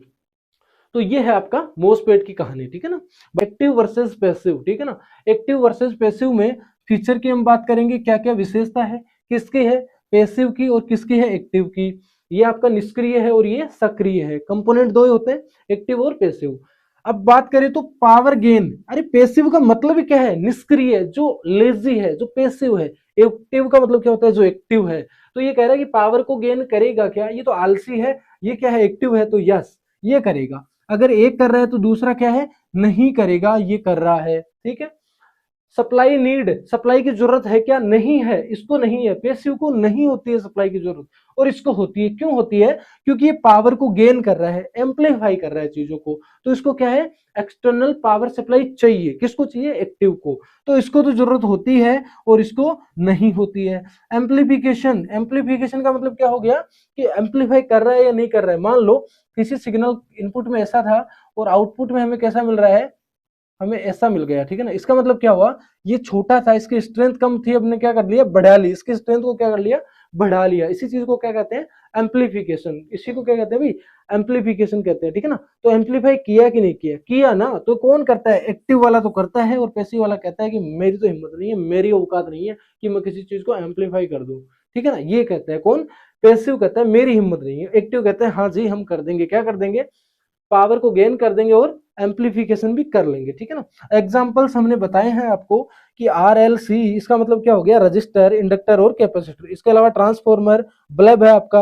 तो ये है आपका मोसफेट की कहानी, ठीक है ना। एक्टिव वर्सेस पैसिव, ठीक है ना। एक्टिव वर्सेस पैसिव में फीचर की हम बात करेंगे, क्या क्या विशेषता है, किसकी है, पैसिव की और किसकी है, एक्टिव की। ये आपका निष्क्रिय है और ये सक्रिय है, कंपोनेंट दो ही होते हैं, एक्टिव और पैसिव। अब बात करें तो पावर गेन, अरे पैसिव का मतलब ही क्या है, निष्क्रिय, जो लेजी है, जो पैसिव है। एक्टिव का मतलब क्या होता है, जो एक्टिव है। तो ये कह रहा है कि पावर को गेन करेगा क्या, ये तो आलसी है, ये क्या है, एक्टिव है, तो यस ये करेगा। अगर एक कर रहा है तो दूसरा क्या है, नहीं करेगा, ये कर रहा है, ठीक है। सप्लाई नीड, सप्लाई की जरूरत है क्या, नहीं है, इसको नहीं है, पैसिव को नहीं होती है सप्लाई की जरूरत, और इसको होती है। क्यों होती है, क्योंकि ये पावर को गेन कर रहा है, एम्पलीफाई कर रहा है चीजों को, तो इसको क्या है, एक्सटर्नल पावर सप्लाई चाहिए। किसको चाहिए, एक्टिव को, तो इसको तो जरूरत होती है और इसको नहीं होती है। एम्पलीफिकेशन, एम्पलीफिकेशन का मतलब क्या हो गया कि एम्पलीफाई कर रहा है या नहीं कर रहा है। मान लो किसी सिग्नल इनपुट में ऐसा था और आउटपुट में हमें कैसा मिल रहा है, हमें ऐसा मिल गया, ठीक है ना। इसका मतलब क्या हुआ, ये छोटा था, इसकी स्ट्रेंथ कम थी, हमने क्या कर लिया, बढ़ा ली, इसकी स्ट्रेंथ को क्या कर लिया, बढ़ा लिया। इसी चीज को क्या कहते हैं, एम्पलीफिकेशन। इसी को क्या कहते हैं भाई, एम्पलीफिकेशन कहते हैं, ठीक है ना। तो एम्पलीफाई किया कि नहीं किया, किया ना, तो कौन करता है, एक्टिव वाला तो करता है, और पैसिव वाला कहता है कि मेरी तो हिम्मत नहीं है, मेरी औकात नहीं है कि मैं किसी चीज को एम्पलीफाई कर दूं, ठीक है ना। ये कहता है कौन, पैसिव कहता है मेरी हिम्मत नहीं है, एक्टिव कहता है हाँ जी हम कर देंगे, क्या कर देंगे, पावर को गेन कर देंगे और एम्पलीफिकेशन भी कर लेंगे, ठीक है ना। एग्जांपल्स हमने बताए हैं आपको कि RLC, इसका मतलब क्या हो गया, रजिस्टर, इंडक्टर और कैपेसिटर। इसके अलावा ट्रांसफॉर्मर, बल्ब है आपका,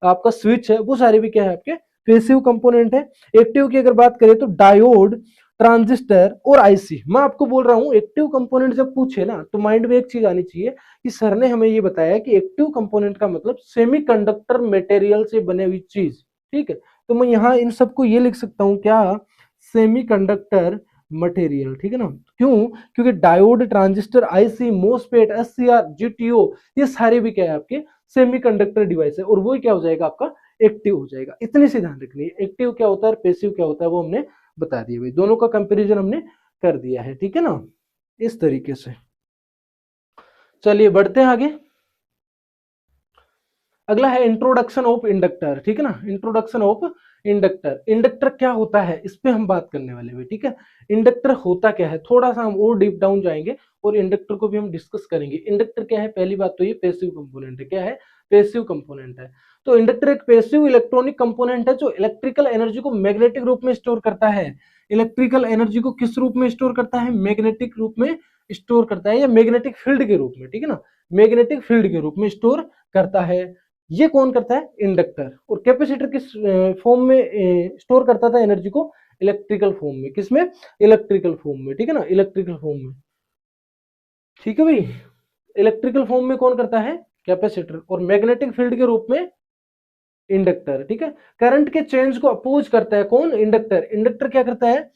आपका स्विच है, वो सारे भी क्या है, आपके पैसिव कंपोनेंट है। एक्टिव की अगर बात करें तो डायोड, ट्रांजिस्टर और आईसी। मैं आपको बोल रहा हूं एक्टिव कंपोनेंट जब पूछे ना, तो माइंड में एक चीज आनी चाहिए कि सर ने हमें ये बताया कि एक्टिव कंपोनेंट का मतलब सेमीकंडक्टर मटेरियल से बने हुई चीज, ठीक है। तो मैं यहाँ इन सबको ये लिख सकता हूँ क्या, सेमीकंडक्टर मटेरियल, ठीक है ना। क्यों, क्योंकि diode, transistor, IC, MOSFET, SCR, GTO, ये सारे भी क्या है, आपके सेमीकंडक्टर डिवाइस है, और वो क्या हो जाएगा, आपका एक्टिव हो जाएगा। इतनी सी ध्यान रखनी है, एक्टिव क्या होता है, पैसिव क्या होता है, वो हमने बता दिया भाई, दोनों का कंपैरिजन हमने कर दिया है, ठीक है ना, इस तरीके से। चलिए बढ़ते हैं आगे। अगला है इंट्रोडक्शन ऑफ इंडक्टर, ठीक है ना, इंट्रोडक्शन ऑफ इंडक्टर। इंडक्टर क्या होता है, इस पे हम बात करने वाले हैं, ठीक है। इंडक्टर होता क्या है, थोड़ा सा हम और डीप डाउन जाएंगे और इंडक्टर को भी हम डिस्कस करेंगे। इंडक्टर क्या है, पहली बात तो ये पैसिव कंपोनेंट है। क्या है, पैसिव कंपोनेंट है। तो इंडक्टर एक पैसिव इलेक्ट्रॉनिक कंपोनेंट है जो इलेक्ट्रिकल एनर्जी को मैग्नेटिक रूप में स्टोर करता है। इलेक्ट्रिकल एनर्जी को किस रूप में स्टोर करता है, मैग्नेटिक रूप में स्टोर करता है, या मैग्नेटिक फील्ड के रूप में, ठीक है ना, मैग्नेटिक फील्ड के रूप में स्टोर करता है। ये कौन करता है, इंडक्टर। और कैपेसिटर किस फॉर्म में स्टोर करता था एनर्जी को, इलेक्ट्रिकल फॉर्म में। किसमें, इलेक्ट्रिकल फॉर्म में, ठीक है ना, इलेक्ट्रिकल फॉर्म में, ठीक है भाई। इलेक्ट्रिकल फॉर्म में कौन करता है, कैपेसिटर, और मैग्नेटिक फील्ड के रूप में इंडक्टर, ठीक है। करंट के चेंज को अपोज करता है कौन, इंडक्टर। इंडक्टर क्या करता है,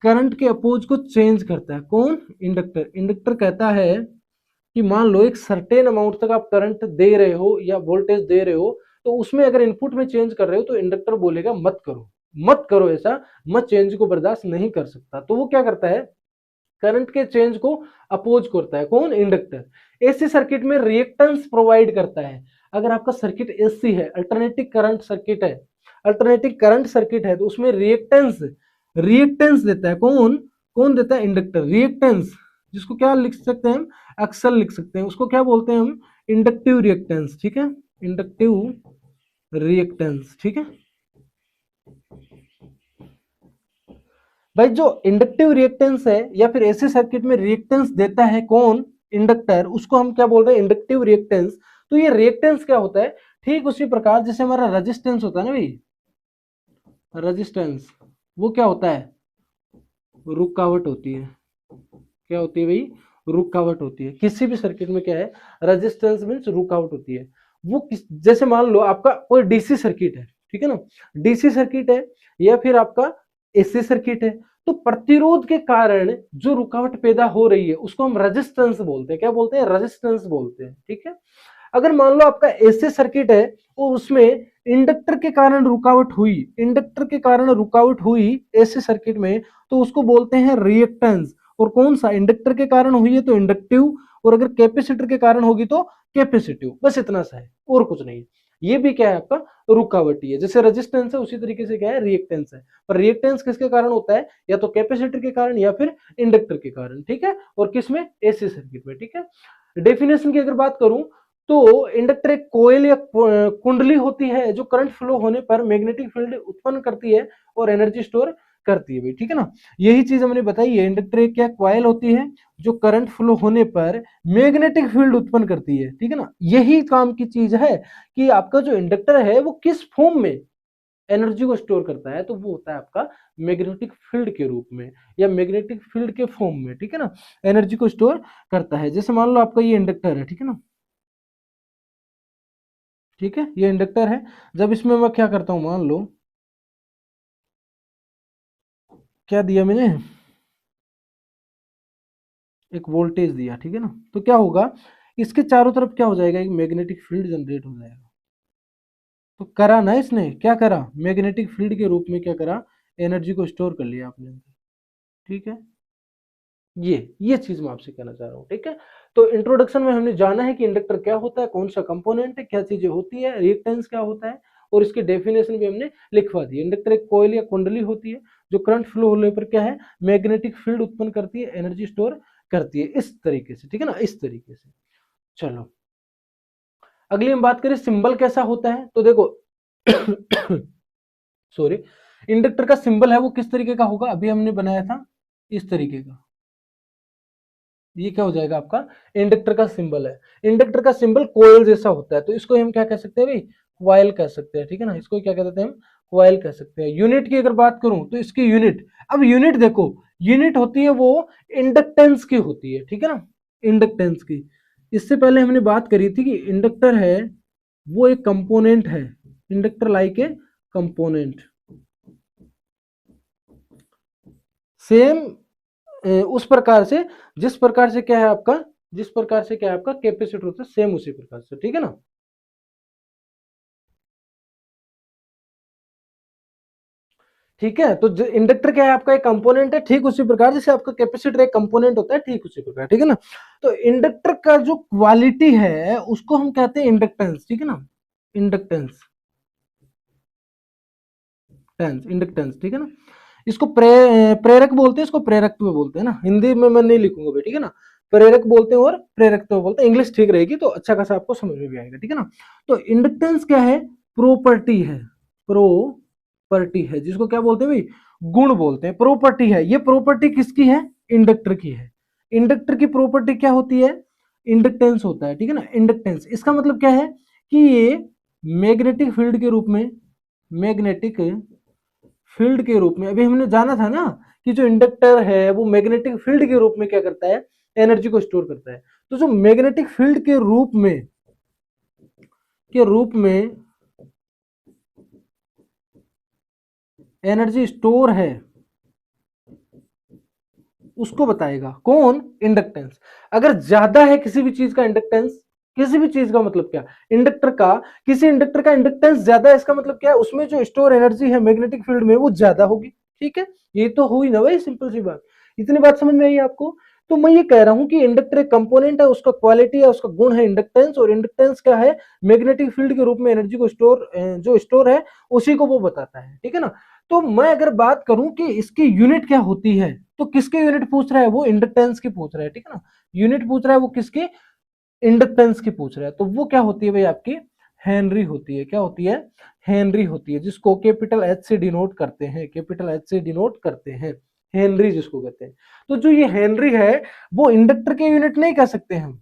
करंट के अपोज को चेंज करता है, कौन, इंडक्टर। इंडक्टर कहता है कि मान लो एक सर्टेन अमाउंट तक आप करंट दे रहे हो या वोल्टेज दे रहे हो, तो उसमें अगर इनपुट में चेंज कर रहे हो तो इंडक्टर बोलेगा मत करो, मत करो ऐसा, मैं चेंज को बर्दाश्त नहीं कर सकता। तो वो क्या करता है, करंट के चेंज को अपोज करता है, कौन, इंडक्टर। एसी सर्किट में रिएक्टेंस प्रोवाइड करता है। अगर आपका सर्किट एसी है, अल्टरनेटिव करंट सर्किट है, अल्टरनेटिव करंट सर्किट है, तो उसमें रिएक्टेंस, रिएक्टेंस देता है कौन, कौन देता है, इंडक्टर। रिएक्टेंस जिसको क्या लिख सकते हैं हम, एक्सल लिख सकते हैं, उसको क्या बोलते हैं हम, इंडक्टिव रिएक्टेंस, ठीक है, इंडक्टिव रिएक्टेंस, ठीक है भाई। जो इंडक्टिव रिएक्टेंस है या फिर एसी सर्किट में रिएक्टेंस देता है कौन, इंडक्टर, उसको हम क्या बोल रहे हैं, इंडक्टिव रिएक्टेंस। तो ये रिएक्टेंस क्या होता है, ठीक उसी प्रकार जैसे हमारा रेजिस्टेंस होता है ना भाई, रेजिस्टेंस, वो क्या होता है, रुकावट होती है। क्या होती है भाई, रुकावट होती है। किसी भी सर्किट में क्या है, रेजिस्टेंस मींस रुकावट होती है। वो जैसे मान लो आपका कोई डीसी सर्किट है, ठीक है ना, डीसी सर्किट है या फिर आपका एसी सर्किट है, तो प्रतिरोध के कारण जो रुकावट पैदा हो रही है उसको हम रेजिस्टेंस बोलते हैं। क्या बोलते हैं, रेजिस्टेंस बोलते हैं, ठीक है। अगर मान लो आपका एसी सर्किट है और उसमें इंडक्टर के कारण रुकावट हुई, इंडक्टर के कारण रुकावट हुई एसी सर्किट में, तो उसको बोलते हैं रिएक्टेंस। और कौन सा, इंडक्टर के कारण हुई है तो इंडक्टिव, और अगर कैपेसिटर के कारण होगी तो कैपेसिटिव। बस इतना सा है और कुछ नहीं। ये भी क्या है, आपका रुकावट ही है। जैसे रेजिस्टेंस है उसी तरीके से क्या है, रिएक्टेंस है। पर रिएक्टेंस किसके कारण होता है, या तो कैपेसिटर के कारण या फिर इंडक्टर के कारण, ठीक है। और किसमें, एसी सर्किट में, ठीक है। डेफिनेशन की अगर बात करूं तो इंडक्टर एक कोयल या कुंडली होती है जो करंट फ्लो होने पर मैग्नेटिक फील्ड उत्पन्न करती है और एनर्जी स्टोर करती है भाई, ठीक है ना। यही चीज हमने बताई है, इंडक्टर एक क्या क्वाइल होती है जो करंट फ्लो होने पर मैग्नेटिक फील्ड उत्पन्न करती है, ठीक है ना। यही काम की चीज है कि आपका जो इंडक्टर है वो किस फॉर्म में एनर्जी को स्टोर करता है, तो वो होता है आपका मैग्नेटिक फील्ड के रूप में या मैग्नेटिक फील्ड के फॉर्म में, ठीक है ना, एनर्जी को स्टोर करता है। जैसे मान लो आपका ये इंडक्टर है, ठीक है ना, ठीक है, ये इंडक्टर है। जब इसमें मैं क्या करता हूं, मान लो क्या दिया मैंने, एक वोल्टेज दिया, ठीक है ना, तो क्या होगा, इसके चारों तरफ क्या हो जाएगा, एक मैग्नेटिक फील्ड जनरेट हो जाएगा। तो करा ना, इसने क्या करा, मैग्नेटिक फील्ड के रूप में क्या करा, एनर्जी को स्टोर कर लिया आपने, ठीक है। ये चीज मैं आपसे कहना चाह रहा हूँ, ठीक है। तो इंट्रोडक्शन में हमने जाना है कि इंडक्टर क्या होता है, कौन सा कंपोनेंट है, क्या चीजें होती है, रिएक्टेंस क्या होता है, और इसकी डेफिनेशन भी हमने लिखवा दी। इंडक्टर एक कॉइल या कुंडली होती है जो करंट फ्लो होने पर क्या है, मैग्नेटिक फील्ड उत्पन्न करती है, एनर्जी स्टोर करती है, इस तरीके से, ठीक है ना, इस तरीके से। चलो अगली हम बात करें सिंबल कैसा होता है, तो देखो सॉरी, इंडक्टर का सिंबल है वो किस तरीके का होगा, अभी हमने बनाया था इस तरीके का, ये क्या हो जाएगा आपका इंडक्टर का सिंबल है। इंडक्टर का सिंबल कोयल जैसा होता है, तो इसको हम क्या कह सकते हैं भाई, क्वाइल कह सकते हैं, ठीक है ना, इसको क्या कहते हैं हम, क्वाइल कह सकते हैं। यूनिट की अगर बात करूं तो इसकी यूनिट, अब यूनिट देखो, यूनिट होती है वो इंडक्टेंस की होती है, ठीक है ना, इंडक्टेंस की। इससे पहले हमने बात करी थी कि इंडक्टर है वो एक कंपोनेंट है, inductor like a component, same उस प्रकार से जिस प्रकार से क्या है आपका, जिस प्रकार से क्या है आपका कैपेसिटर होता है, सेम उसी प्रकार से, ठीक है ना। ठीक है, तो इंडक्टर क्या है आपका एक कंपोनेंट है, ठीक उसी प्रकार जैसे आपका कैपेसिटर एक कंपोनेंट होता है, ठीक उसी प्रकार, ठीक है ना। तो इंडक्टर का जो क्वालिटी है उसको हम कहते हैं इंडक्टेंस, ठीक है ना, इंडक्टेंस, इंडक्टेंस, ठीक है ना। इसको प्रेरक बोलते हैं, इसको प्रेरकत्व बोलते हैं ना, हिंदी में मैं नहीं लिखूंगा भाई, ठीक है ना। प्रेरक बोलते हैं और प्रेरकत्व बोलते हैं, इंग्लिश ठीक रहेगी तो अच्छा खासा आपको समझ में भी आएगा, ठीक है ना। तो इंडक्टेंस क्या है, प्रॉपर्टी है, प्रॉपर्टी है, जिसको क्या बोलते हैं भाई, गुण बोलते हैं, प्रॉपर्टी है। ये प्रॉपर्टी किसकी है, इंडक्टर की है। इंडक्टर की प्रॉपर्टी क्या होती है, इंडक्टेंस होता है, ठीक है ना, इंडक्टेंस। इसका मतलब क्या है कि ये मैग्नेटिक फील्ड के रूप में, मैग्नेटिक फील्ड के रूप में, अभी हमने जाना था ना कि जो इंडक्टर है वो मैग्नेटिक फील्ड के रूप में क्या करता है, एनर्जी को स्टोर करता है। तो जो मैग्नेटिक फील्ड के रूप में एनर्जी स्टोर है उसको बताएगा कौन, इंडक्टेंस। अगर ज्यादा है किसी भी चीज का इंडक्टेंस, किसी भी चीज का मतलब क्या, इंडक्टर का, किसी इंडक्टर का इंडक्टेंस ज्यादा है, इसका मतलब क्या है, उसमें जो स्टोर एनर्जी है मैग्नेटिक फील्ड में वो ज्यादा होगी, ठीक है। ये तो हुई ना भाई, सिंपल सी बात। इतनी बात समझ में आई आपको। तो मैं ये कह रहा हूं कि इंडक्टर एक कंपोनेंट है, उसका क्वालिटी है, उसका गुण है इंडक्टेंस, और इंडक्टेंस क्या है, मैग्नेटिक फील्ड के रूप में एनर्जी को स्टोर, जो स्टोर है उसी को वो बताता है, ठीक है ना। तो मैं अगर बात करूं कि इसकी यूनिट क्या होती है, तो किसके यूनिट पूछ रहा है, वो इंडक्टेंस की पूछ रहा है, ठीक है ना। यूनिट पूछ रहा है वो किसकी, इंडक्टेंस की पूछ रहा है, तो वो क्या होती है भाई आपकी, हेनरी होती है। क्या होती है, हेनरी होती है, जिसको कैपिटल एच से डिनोट करते हैं, कैपिटल एच से डिनोट करते हैं, हेनरी जिसको कहते हैं। तो जो ये हेनरी है वो इंडक्टर के यूनिट नहीं कह सकते हम,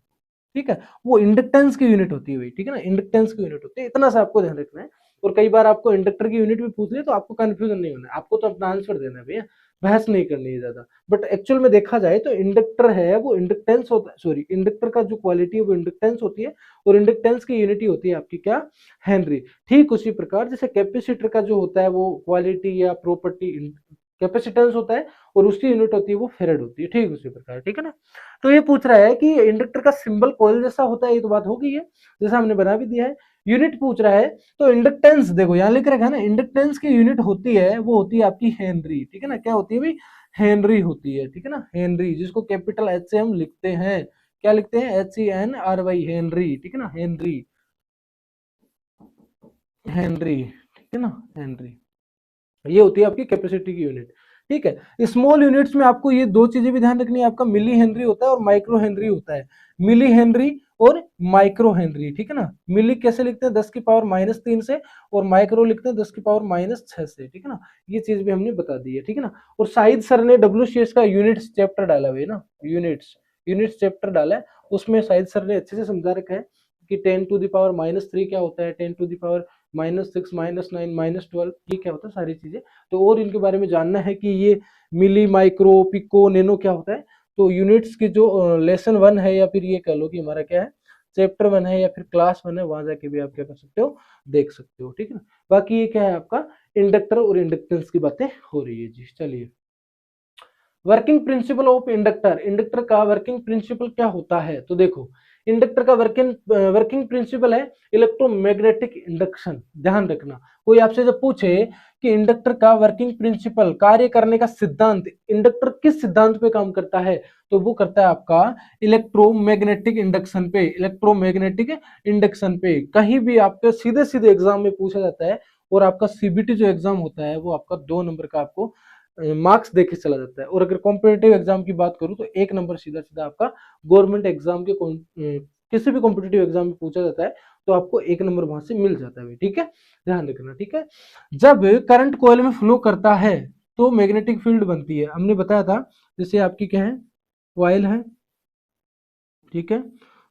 ठीक है, वो इंडक्टेंस की यूनिट होती है भाई, ठीक है ना, इंडक्टेंस की यूनिट होती है, इतना सा आपको ध्यान रखना है। और कई बार आपको इंडक्टर की यूनिट भी पूछ ले तो आपको कंफ्यूजन नहीं होना है, आपको तो अपना आंसर देना है भैया, बहस नहीं करनी है ज्यादा। बट एक्चुअल में देखा जाए तो इंडक्टर है वो इंडक्टेंस होता है, सॉरी, इंडक्टर का जो क्वालिटी है वो इंडक्टेंस होती है, और इंडक्टेंस की यूनिट होती है आपकी क्या, हेनरी। ठीक उसी प्रकार जैसे कैपेसिटर का जो होता है वो क्वालिटी या प्रॉपर्टी कैपेसिटेंस होता है, और उसकी यूनिट होती है वो फेरेड होती है, ठीक उसी प्रकार, ठीक है ना। तो ये पूछ रहा है कि इंडक्टर का सिंबल कॉइल जैसा होता है, ये तो बात हो गई है, जैसा हमने बना भी दिया है। यूनिट पूछ रहा है, तो इंडक्टेंस देखो यहाँ लिख रखा है ना, इंडक्टेंस की यूनिट होती है वो होती है आपकी हेनरी, ठीक है ना, क्या होती है भाई, हेनरी होती है, ठीक है ना, हेनरी, जिसको कैपिटल एच से हम लिखते हैं, क्या लिखते हैं, HENRY, हेनरी, ठीक है ना, हेनरी, हेनरी, ठीक है ना, हेनरी। ये होती है आपकी कैपेसिटी की यूनिट, ठीक है। स्मॉल यूनिट्स में आपको ये दो चीजें भी ध्यान रखनी है, आपका मिली हेनरी होता है और माइक्रो हेनरी होता है, मिली हेनरी और माइक्रो हेनरी, ठीक है ना। मिली कैसे लिखते हैं 10⁻³ से, और माइक्रो लिखते हैं 10⁻6 से, ठीक है ना। ये चीज भी हमने बता दी है, ठीक है ना। और शाहिद सर ने WCS का यूनिट्स चैप्टर डाला हुआ है ना, यूनिट्स चैप्टर डाला है, उसमें शाहिद सर ने अच्छे से समझा रखा है कि 10⁻³ क्या होता है, 10⁻⁻6 -9 -12 ये क्या होता है, सारी चीजें। तो और इनके बारे में जानना है कि ये मिली, माइक्रो, पिको, नैनो क्या होता है, तो यूनिट्स की जो लेसन 1 है, या फिर ये कह लो कि हमारा क्या है चैप्टर 1 है, या फिर क्लास 1 है, वहां जाके भी आप क्या कर सकते हो, देख सकते हो, ठीक है ना। बाकी ये क्या है आपका इंडक्टर और इंडक्टेंस की बातें हो रही है जी। चलिए, working principle of inductor, inductor का वर्किंग प्रिंसिपल क्या होता है, तो देखो इंडक्टर का वर्किंग प्रिंसिपल है इलेक्ट्रोमैग्नेटिक इंडक्शन। ध्यान रखना, कोई आपसे जब पूछे कि इंडक्टर का वर्किंग प्रिंसिपल, कार्य करने का सिद्धांत, इंडक्टर किस सिद्धांत पे काम करता है, तो वो करता है आपका इलेक्ट्रोमैग्नेटिक इंडक्शन पे, इलेक्ट्रोमैग्नेटिक इंडक्शन पे। कहीं भी आपके सीधे सीधे एग्जाम में पूछा जाता है, और आपका CBT जो एग्जाम होता है वो आपका 2 नंबर का आपको मार्क्स देके चला जाता है। और अगर कॉम्पिटेटिव एग्जाम की बात करूं तो 1 नंबर सीधा सीधा आपका गवर्नमेंट एग्जाम के किसी भी कॉम्पिटेटिव एग्जाम में पूछा जाता है, तो आपको 1 नंबर वहां से मिल जाता है, ठीक है, ध्यान रखना, ठीक है। जब करंट कॉइल में फ्लो करता है तो मैग्नेटिक फील्ड बनती है, हमने बताया था। जैसे आपकी क्या है, कॉइल है, ठीक है,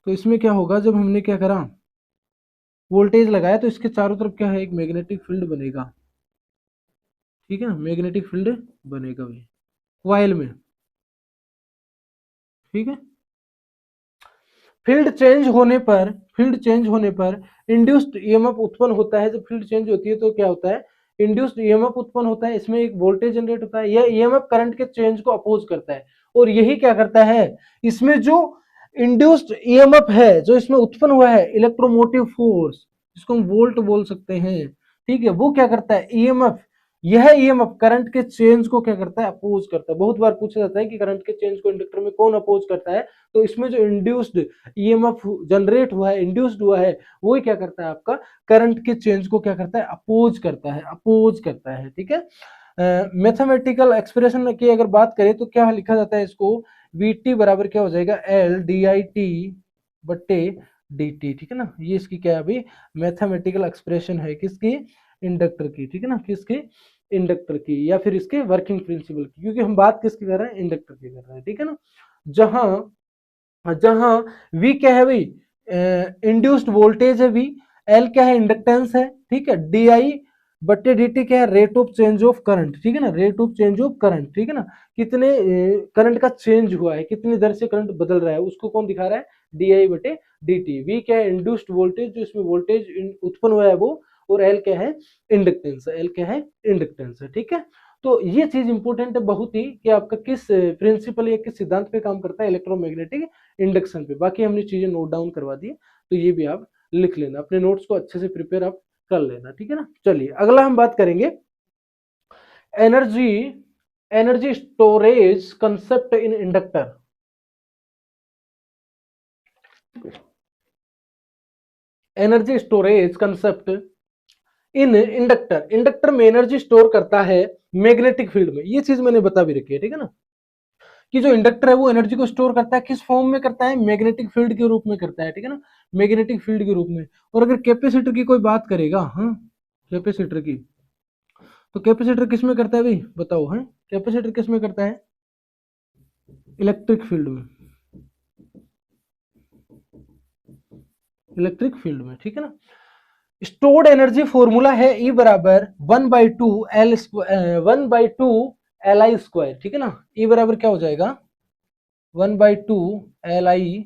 तो इसमें क्या होगा, जब हमने क्या करा, वोल्टेज लगाया, तो इसके चारों तरफ क्या है, एक मैग्नेटिक फील्ड बनेगा, ठीक है, मैग्नेटिक फील्ड बनेगा भी कॉइल में, ठीक है। फील्ड चेंज होने पर इंड्यूस्ड ईएमएफ उत्पन्न होता है। जब फील्ड चेंज होती है तो क्या होता है, इंड्यूस्ड ईएमएफ उत्पन्न होता है, इसमें एक वोल्टेज जनरेट होता है, यह ईएमएफ करंट के चेंज को अपोज करता है। और यही क्या करता है, इसमें जो इंड्यूस्ड ईएमएफ है, जो इसमें उत्पन्न हुआ है इलेक्ट्रोमोटिव फोर्स, जिसको हम वोल्ट बोल सकते हैं, ठीक है, वो क्या करता है, ईएमएफ, यह ईएमएफ करंट के चेंज को क्या करता है, अपोज करता है। बहुत बार पूछा जाता है कि करंट के चेंज को इंडक्टर में कौन अपोज करता है, तो इसमें जो इंड्यूस्ड ईएमएफ जनरेट हुआ है, इंड्यूस्ड हुआ है, वो क्या करता है, आपका करंट के चेंज को क्या करता है, अपोज करता है, अपोज करता है, ठीक है। मैथमेटिकल एक्सप्रेशन की अगर बात करें तो क्या लिखा जाता है इसको, Vt बराबर क्या हो जाएगा, L/dIt/dt, ठीक है ना। ये इसकी क्या है, अभी मैथमेटिकल एक्सप्रेशन है, किसकी, इंडक्टर की, ठीक है ना, किसकी, इंडक्टर की, या फिर इसके वर्किंग प्रिंसिपल की, क्योंकि हम बात किसकी कर रहे हैं, इंडक्टर की कर रहे हैं, ठीक है ना। जहां जहां V क्या है भाई, इंड्यूस्ड वोल्टेज है V, L क्या है, इंडक्टेंस है, ठीक है, DI/dt क्या है, rate of change of current, ठीक है ना, rate of change of current, ठीक है ना, कितने करंट का चेंज हुआ है, कितनी दर से करंट बदल रहा है, उसको कौन दिखा रहा है, DI/dt। V क्या है, इंड्यूस्ड वोल्टेज, जो इसमें वोल्टेज उत्पन्न हुआ है वो, और L क्या है, इंडक्टेंस, L क्या है, इंडक्टेंस है, ठीक है। तो ये चीज इंपॉर्टेंट है बहुत ही, कि आपका किस प्रिंसिपल या किस सिद्धांत पे काम करता है, इलेक्ट्रोमैग्नेटिक इंडक्शन पे। बाकी हमने चीजें नोट डाउन करवा दी है, तो ये भी आप लिख लेना, अपने नोट्स को अच्छे से प्रिपेयर आप कर लेना, ठीक है ना। चलिए अगला हम बात करेंगे energy energy storage concept in inductor. Energy storage concept in inductor, inductor में एनर्जी स्टोर करता है मैग्नेटिक फील्ड में, ये चीज मैंने बता भी रखी है, ठीक है ना, कि जो इंडक्टर है वो एनर्जी को स्टोर करता है, किस फॉर्म में करता है, मैग्नेटिक फील्ड के रूप में करता है, ठीक है ना, मैग्नेटिक फील्ड के रूप में। और अगर कैपेसिटर की कोई बात करेगा, हाँ, कैपेसिटर की, तो कैपेसिटर किस में करता है भाई, बताओ, है कैपेसिटर किस में करता है, इलेक्ट्रिक फील्ड में, इलेक्ट्रिक फील्ड में, ठीक है ना। स्टोर्ड एनर्जी फॉर्मूला है E बराबर 1/2 Li ठीक है ना, E बराबर क्या हो जाएगा, 1/2 Li²,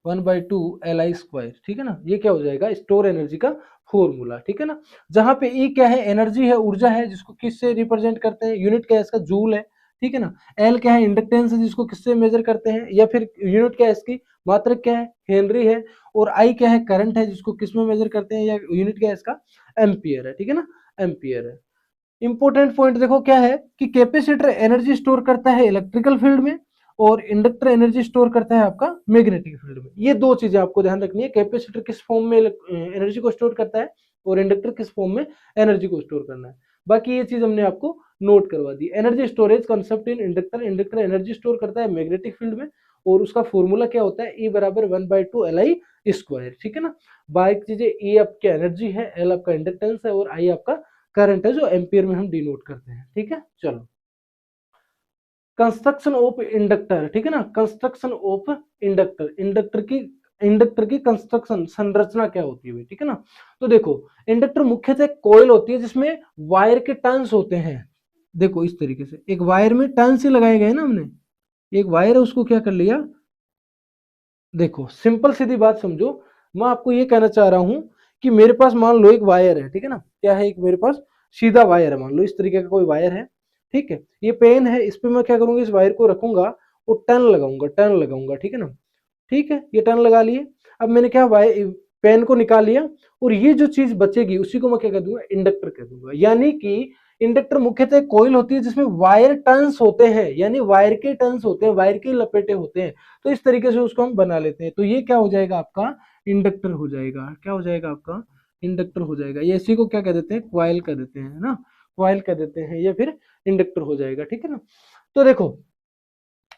1/2 Li², ठीक है ना, ये क्या हो जाएगा, स्टोर एनर्जी का फॉर्मूला, ठीक है ना। जहां पे E क्या है, एनर्जी है, ऊर्जा है, जिसको किससे रिप्रेजेंट करते हैं, यूनिट क्या है इसका, जूल है, ठीक है ना। L क्या है, इंडक्टेंस है, जिसको किससे मेजर करते हैं, या फिर यूनिट क्या है इसकी, मात्रक क्या है, हेनरी है। और I क्या है, करंट है, जिसको किस में मेजर करते हैं, या यूनिट क्या है इसका, एम्पियर है, ठीक है ना, एम्पियर है। इंपॉर्टेंट पॉइंट देखो क्या है, कि कैपेसिटर एनर्जी स्टोर करता है इलेक्ट्रिकल फील्ड में, और इंडक्टर एनर्जी स्टोर करता है आपका मैग्नेटिक फील्ड में। ये दो चीजें आपको ध्यान रखनी है, कैपेसिटर किस फॉर्म में एनर्जी को स्टोर करता है, और इंडक्टर किस फॉर्म में एनर्जी को स्टोर करना है। बाकी ये चीज हमने आपको नोट करवा दी। Energy storage concept in inductor, inductor energy store करता है मैग्नेटिक फील्ड में, और उसका फॉर्मूला क्या होता है, E बराबर 1/2 LI स्क्वायर, ठीक है ना। बाकी चीजें, E आपकी एनर्जी है, L आपका इंडक्टेंस है, और I आपका करंट है जो एम्पियर में हम डिनोट करते हैं, ठीक है। चलो, कंस्ट्रक्शन ऑफ इंडक्टर, ठीक है ना, कंस्ट्रक्शन ऑफ इंडक्टर, इंडक्टर की कंस्ट्रक्शन, संरचना क्या होती है, ठीक है ना। तो देखो, इंडक्टर मुख्यतः कॉइल होती है जिसमें वायर के टर्न्स होते हैं। देखो इस तरीके से एक वायर में टर्न्स ही लगाए गए ना, हमने एक वायर है उसको क्या कर लिया, देखो सिंपल सीधी बात समझो। मैं आपको ये कहना चाह रहा हूं कि मेरे पास मान लो एक वायर है, ठीक है ना, क्या है, एक मेरे पास सीधा वायर है, मान लो इस तरीके का कोई वायर है, ठीक है। ये पेन है, इस पे मैं क्या करूंगा, इस वायर को रखूंगा और टर्न लगाऊंगा, टर्न लगाऊंगा, ठीक है ना। ठीक है, ये टर्न लगा लिए। अब मैंने क्या, वायर पेन को निकाल लिया, और ये जो चीज बचेगी उसी को मैं क्या कह दूंगा, इंडक्टर कह दूंगा। यानी कि इंडक्टर मुख्यतः कॉइल होती है जिसमें वायर टर्न्स होते हैं, यानी वायर के टर्न्स होते हैं, वायर के लपेटे होते हैं। तो इस तरीके से उसको हम बना लेते हैं। तो ये क्या हो जाएगा आपका, इंडक्टर हो जाएगा। क्या हो जाएगा आपका, इंडक्टर हो जाएगा। ये इसी को क्या कह देते हैं, क्वाइल कह देते हैं, है ना, क्वाइल कह देते हैं, या फिर इंडक्टर हो जाएगा, ठीक है ना। तो देखो,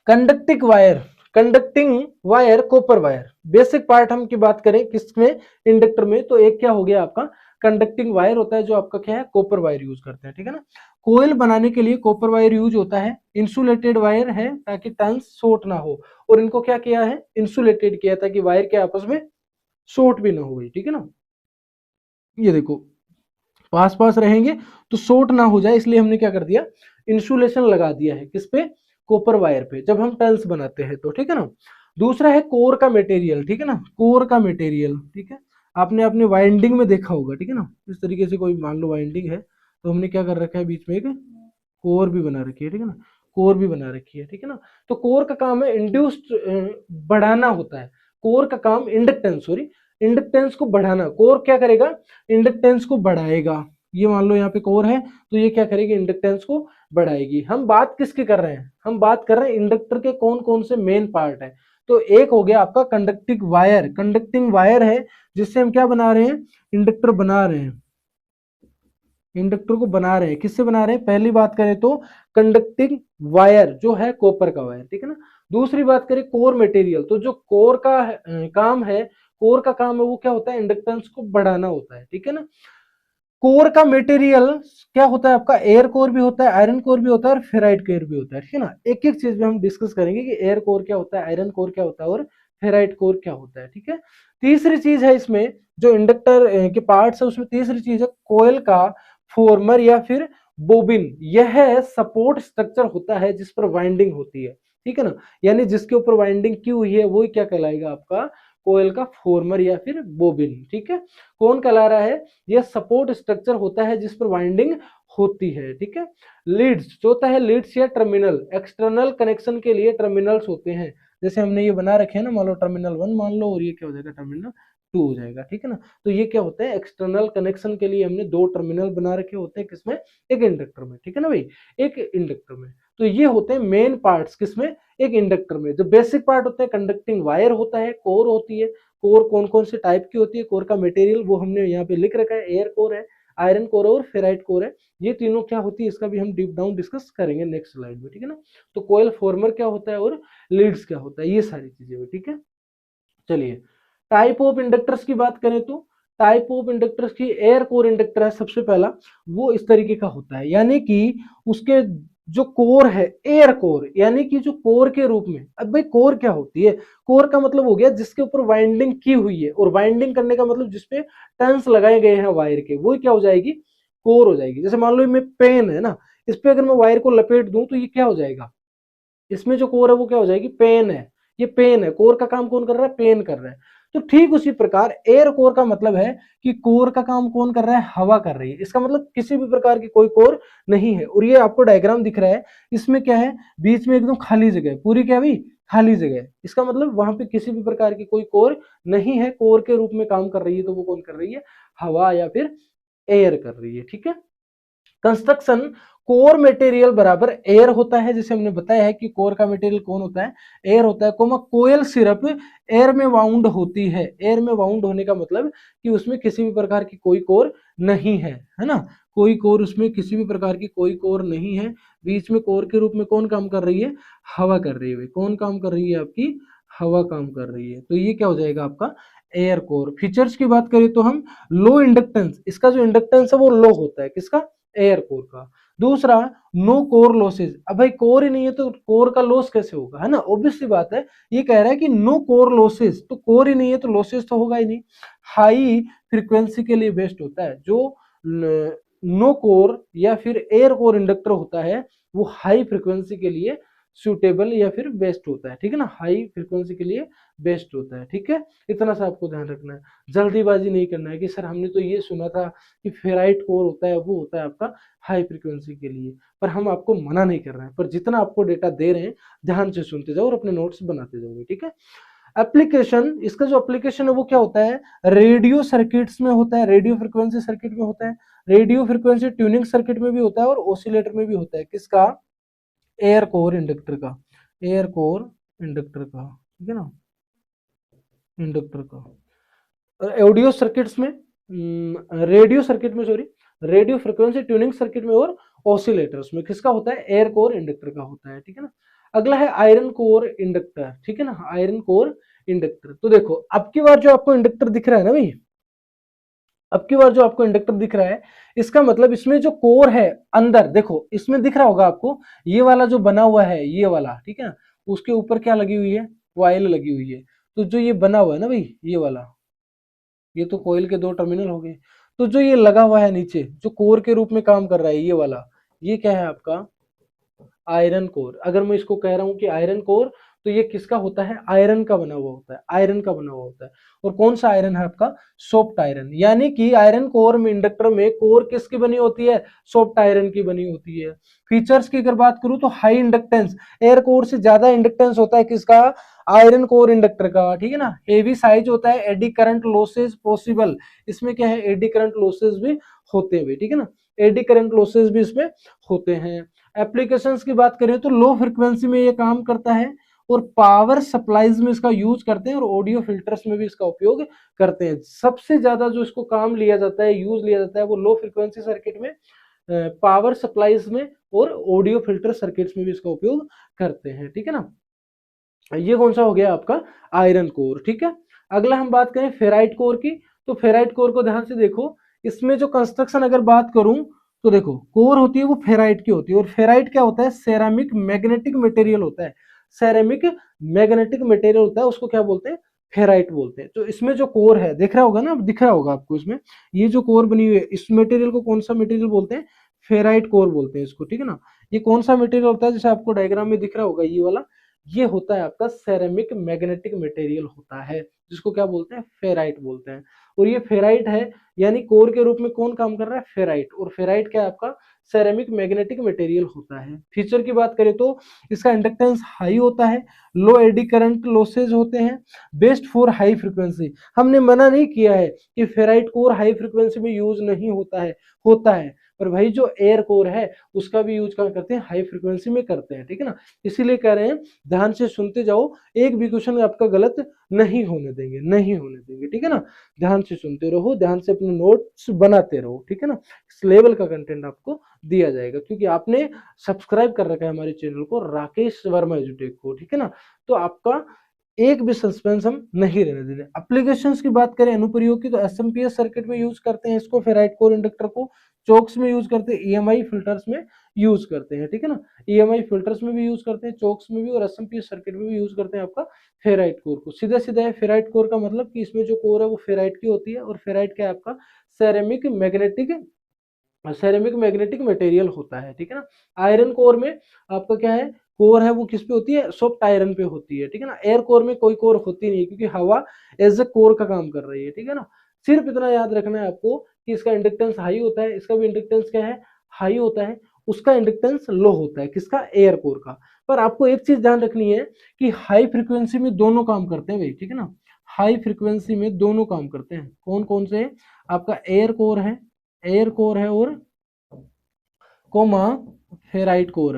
conducting wire, conducting wire, copper wire, basic part हम की बात करें किसमें, इंडक्टर में, तो एक क्या हो गया आपका कंडक्टिंग वायर होता है जो आपका क्या है, कॉपर वायर यूज करते हैं, ठीक है ना। कोयल बनाने के लिए कॉपर वायर यूज होता है। इंसुलेटेड वायर है ताकि टर्न्स शॉर्ट ना हो, और इनको क्या किया है, इंसुलेटेड किया ताकि वायर के आपस में शॉर्ट भी ना हो गई, ठीक है ना। ये देखो, पास पास रहेंगे तो शॉर्ट ना हो जाए, इसलिए हमने क्या कर दिया, इंसुलेशन लगा दिया है, किस पे, कॉपर वायर पे, जब हम टर्न्स बनाते हैं तो, ठीक है ना। दूसरा है कोर का मटेरियल, ठीक है ना, कोर का मटेरियल, ठीक है। आपने अपने वाइंडिंग में देखा होगा, ठीक है ना, इस तरीके से कोई मान लो वाइंडिंग है, तो हमने क्या कर रखा है, बीच में एक कोर भी बना रखी है, ठीक है ना, कोर भी बना रखी है, ठीक है ना। तो कोर का काम है इंड्यूस्ड, बढ़ाना होता है। कोर का काम, इंडक्टेंस, सॉरी, इंडक्टेंस को बढ़ाना। कोर क्या करेगा, इंडक्टेंस को बढ़ाएगा। ये मान लो यहाँ पे कोर है, तो ये क्या करेगी, इंडक्टेंस को बढ़ाएगी। हम बात किसकी कर रहे हैं, हम बात कर रहे हैं इंडक्टर के कौन कौन से मेन पार्ट है। तो एक हो गया आपका कंडक्टिंग वायर, कंडक्टिंग वायर है जिससे हम क्या बना रहे हैं, इंडक्टर बना रहे हैं, इंडक्टर को बना रहे हैं। किससे बना रहे हैं, पहली बात करें तो कंडक्टिंग वायर जो है कॉपर का वायर, ठीक है ना। दूसरी बात करें कोर मटेरियल, तो जो कोर का काम है, कोर का काम है वो क्या होता है, इंडक्टेंस को बढ़ाना होता है, ठीक है ना। कोर का मटेरियल क्या होता है आपका, एयर कोर भी होता है, आयरन कोर भी होता है, और फेराइट कोर भी होता है, ठीक है ना। एक एक चीज में हम डिस्कस करेंगे कि एयर कोर क्या होता है, आयरन कोर क्या होता है, और फेराइट कोर क्या होता है, ठीक है। तीसरी चीज है इसमें, जो इंडक्टर के पार्ट्स है उसमें तीसरी चीज है कोयल का फॉर्मर या फिर बोबिन। यह सपोर्ट स्ट्रक्चर होता है जिस पर वाइंडिंग होती है, ठीक है ना। यानी जिसके ऊपर वाइंडिंग की हुई है वही क्या कहलाएगा आपका, कोयल का फॉर्मर या फिर बोबिन, ठीक है। कौन कहला रहा है, यह सपोर्ट स्ट्रक्चर होता है जिस पर वाइंडिंग होती है, ठीक है। लीड्स जो होता है, लीड्स या टर्मिनल, एक्सटर्नल कनेक्शन के लिए टर्मिनल्स होते हैं। जैसे हमने ये बना रखे हैं ना, मान लो टर्मिनल 1 मान लो, और ये क्या हो जाएगा, टर्मिनल 2 हो जाएगा, ठीक है ना। तो ये क्या होता है, एक्सटर्नल कनेक्शन के लिए हमने 2 टर्मिनल बना रखे होते हैं, किसमें, एक इंडक्टर में, ठीक है ना भाई, एक इंडक्टर में। तो ये होते हैं मेन पार्ट्स, किसमें, एक इंडक्टर में। जो बेसिक पार्ट होते हैं, कंडक्टिंग वायर होता है, कोर होती है। कोर कौन कौन से टाइप की होती है, कोर का मटेरियल वो हमने यहाँ पे लिख रखा है, एयर कोर है, आयरन कोर और फेराइट कोर है। ये तीनों क्या होती है, इसका भी हम डीप डाउन डिस्कस करेंगे नेक्स्ट स्लाइड में, ठीक है ना। तो कोयल फॉर्मर क्या होता है और लीड्स क्या होता है, ये सारी चीजें, ठीक है। चलिए, टाइप ऑफ इंडक्टर्स की बात करें तो टाइप ऑफ इंडक्टर्स की, एयर कोर इंडक्टर है सबसे पहला, वो इस तरीके का होता है, यानी कि उसके जो कोर है, एयर कोर, यानी कि जो कोर के रूप में। अब भाई कोर क्या होती है, कोर का मतलब हो गया जिसके ऊपर वाइंडिंग की हुई है, और वाइंडिंग करने का मतलब जिसपे टर्न्स लगाए गए हैं वायर के, वो क्या हो जाएगी, कोर हो जाएगी। जैसे मान लो मैं पेन है ना, इस पे अगर मैं वायर को लपेट दूं तो ये क्या हो जाएगा, इसमें जो कोर है वो क्या हो जाएगी, पेन है। ये पेन है, कोर का काम कौन कर रहा है, पेन कर रहा है। तो ठीक उसी प्रकार एयर कोर का मतलब है कि कोर का काम कौन कर रहा है, हवा कर रही है। इसका मतलब किसी भी प्रकार की कोई कोर नहीं है। और ये आपको डायग्राम दिख रहा है, इसमें क्या है, बीच में एकदम खाली जगह है, पूरी क्या भी खाली जगह है। इसका मतलब वहां पे किसी भी प्रकार की कोई कोर नहीं है, कोर के रूप में काम कर रही है, तो वो कौन कर रही है, हवा या फिर एयर कर रही है, ठीक है। कंस्ट्रक्शन कोर मटेरियल बराबर एयर होता है, जैसे हमने बताया है कि कोर का मटेरियल कौन होता है, एयर होता है, कोमा कोयल सिर्फ एयर में बाउंड होती है। एयर में बाउंड होने का मतलब कि उसमें किसी भी प्रकार की कोई कोर नहीं है ना, कोई कोर उसमें किसी भी प्रकार की कोई कोर नहीं है। बीच में कोर के रूप में कौन काम कर रही है, हवा कर रही है। कौन काम कर रही है, आपकी हवा काम कर रही है। तो ये क्या हो जाएगा आपका एयर कोर। फीचर्स की बात करें तो हम लो इंडक्टेंस, इसका जो इंडक्टेंस है वो लो होता है, किसका, एयर कोर का। दूसरा नो कोर लॉसेज, अब भाई कोर ही नहीं है तो कोर का लॉस कैसे होगा, है ना, ऑब्वियस सी बात है। ये कह रहा है कि नो कोर लॉसेज, तो कोर ही नहीं है तो लॉसेज तो होगा ही नहीं। हाई फ्रीक्वेंसी के लिए बेस्ट होता है। जो नो कोर या फिर एयर कोर इंडक्टर होता है वो हाई फ्रीक्वेंसी के लिए सुटेबल या फिर बेस्ट होता है, ठीक है ना, हाई फ्रीक्वेंसी के लिए बेस्ट होता है, ठीक है। इतना सा आपको ध्यान रखना है, जल्दीबाजी नहीं करना है कि सर हमने तो ये सुना था कि फेराइट कोर होता है, वो होता है आपका हाई फ्रीक्वेंसी के लिए, पर हम आपको मना नहीं कर रहे हैं, पर जितना आपको डेटा दे रहे हैं ध्यान से सुनते जाओ और अपने नोट्स बनाते जाओगे, ठीक है। एप्लीकेशन, इसका जो एप्लीकेशन है वो क्या होता है, रेडियो सर्किट्स में होता है, रेडियो फ्रिक्वेंसी सर्किट में होता है, रेडियो फ्रिक्वेंसी ट्यूनिंग सर्किट में भी होता है और ऑसिलेटर में भी होता है, किसका, एयर कोर इंडक्टर का, एयर कोर इंडक्टर का, ठीक है ना, इंडक्टर का। ऑडियो सर्किट्स में, रेडियो सर्किट में, sorry, radio frequency tuning circuit में और ऑसिलेटर्स में किसका होता है, एयर कोर इंडक्टर का होता है, ठीक है ना। अगला है आयरन कोर इंडक्टर, ठीक है ना, आयरन कोर इंडक्टर। तो देखो अब की बार जो आपको इंडक्टर दिख रहा है ना भाई, अब की बार जो आपको इंडक्टर दिख रहा है, इसका मतलब इसमें जो कोर है अंदर, देखो इसमें दिख रहा होगा आपको, ये वाला जो बना हुआ है ये वाला, ठीक है ना, उसके ऊपर क्या लगी हुई है, कॉइल लगी हुई है। तो जो ये बना हुआ है ना भाई, ये वाला, ये तो कॉइल के दो टर्मिनल हो गए। तो जो ये लगा हुआ है नीचे जो कोर के रूप में काम कर रहा है, ये वाला, ये क्या है आपका आयरन कोर। अगर मैं इसको कह रहा हूं कि आयरन कोर, तो ये किसका होता है, आयरन का बना हुआ होता है, आयरन का बना हुआ होता है। और कौन सा आयरन है आपका, सॉफ्ट आयरन, यानी कि आयरन कोर में, इंडक्टर में कोर किसकी बनी होती है, सॉफ्ट आयरन की बनी होती है। फीचर्स की अगर बात करूं तो हाई इंडक्टेंस, एयर कोर से ज्यादा इंडक्टेंस होता है किसका, आयरन कोर इंडक्टर का, ठीक है ना। हेवी साइज होता है, एडी करंट लॉसेज पॉसिबल, इसमें क्या है, एडी करंट लॉसेज भी होते हैं, ठीक है ना, एडी करंट लॉसेज भी इसमें होते हैं। एप्लीकेशंस की बात करें तो लो फ्रिक्वेंसी में ये काम करता है और पावर सप्लाईज में इसका यूज करते हैं और ऑडियो फिल्टर्स में भी इसका उपयोग करते हैं। सबसे ज्यादा जो इसको काम लिया जाता है, यूज लिया जाता है, वो लो फ्रिक्वेंसी सर्किट में, पावर सप्लाईज में और ऑडियो फिल्टर सर्किट्स में भी इसका उपयोग करते हैं, ठीक है ना। ये कौन सा हो गया आपका आयरन कोर, ठीक है। अगला हम बात करें फेराइट कोर की, तो फेराइट कोर को ध्यान से देखो, इसमें जो कंस्ट्रक्शन अगर बात करूं तो देखो कोर होती है वो फेराइट की होती है, और फेराइट क्या होता है, सेरामिक मैग्नेटिक मटेरियल होता है, सेरामिक मैग्नेटिक मटेरियल होता है, उसको क्या बोलते हैं, फेराइट बोलते हैं। तो इसमें जो कोर है, देख रहा होगा ना, दिख रहा होगा आपको इसमें, ये जो कोर बनी हुई है, इस मटेरियल को कौन सा मटेरियल बोलते हैं, फेराइट कोर बोलते हैं इसको, ठीक है ना। ये कौन सा मटेरियल होता है, जैसे आपको डायग्राम में दिख रहा होगा ये वाला, ये होता है आपका सेरेमिक मैग्नेटिक मटेरियल होता है, जिसको क्या बोलते हैं, फेराइट बोलते हैं। और ये फेराइट है, यानी कोर के रूप में कौन काम कर रहा है, फेराइट। और फेराइट क्या है आपका, सेरेमिक मैग्नेटिक मटेरियल होता है। फीचर की बात करें तो इसका इंडक्टेंस हाई होता है, लो एडी करंट लॉसेज होते हैं, बेस्ट फॉर हाई फ्रीक्वेंसी। हमने मना नहीं किया है कि फेराइट कोर हाई फ्रीक्वेंसी में यूज नहीं होता है, होता है, पर भाई जो एयर कोर है उसका भी यूज कहाँ करते हैं, हाई फ्रीक्वेंसी में करते हैं, ठीक है ना। इसीलिए कह रहे हैं ध्यान से सुनते जाओ, एक भी क्वेश्चन आपका गलत नहीं होने देंगे, नहीं होने देंगे, ठीक है ना। ध्यान से सुनते रहो, ध्यान से अपने नोट्स बनाते रहो, ठीक है ना। इस लेवल का कंटेंट आपको दिया जाएगा क्योंकि आपने सब्सक्राइब कर रखा है हमारे चैनल को, राकेश वर्मा एजुटेक को, ठीक है ना। तो आपका एक भी सस्पेंस हम नहीं रहने देंगे। एप्लीकेशंस की बात करें अनुप्रयोग की, तो एसएमपीएस सर्किट में यूज करते हैं इसको, फेराइट कोर इंडक्टर को, चोक्स में यूज करते हैं, ईएमआई फिल्टर्स में यूज करते हैं, ठीक है ना। ईएमआई फिल्टर्स में भी यूज करते हैं, चोक्स में भी, और एसएमपीएस सर्किट में भी यूज करते हैं आपका फेराइट कोर को। सीधा सीधा है फेराइट कोर का मतलब कि इसमें जो कोर है वो फेराइट की होती है, और फेराइट क्या है आपका, ceramic magnetic, ceramic magnetic material होता है, ठीक है ना। आयरन कोर में आपका क्या है, कोर है वो किस पे होती है, सॉफ्ट आयरन पे होती है, ठीक है ना। एयर कोर में कोई कोर होती नहीं क्योंकि हवा एज ए कोर का काम कर रही है, ठीक है ना। सिर्फ इतना याद रखना है आपको कि इसका इंडक्टेंस हाई होता है, इसका भी इंडक्टेंस क्या है, हाई होता है, उसका इंडक्टेंस लो होता है, किसका, एयर कोर का। पर आपको एक चीज ध्यान रखनी है कि हाई फ्रिक्वेंसी में दोनों काम करते हैं भाई, ठीक है ना। हाई फ्रिक्वेंसी में दोनों काम करते हैं, कौन कौन से, आपका एयर कोर है, एयर कोर है और कोमा फेराइट कोर,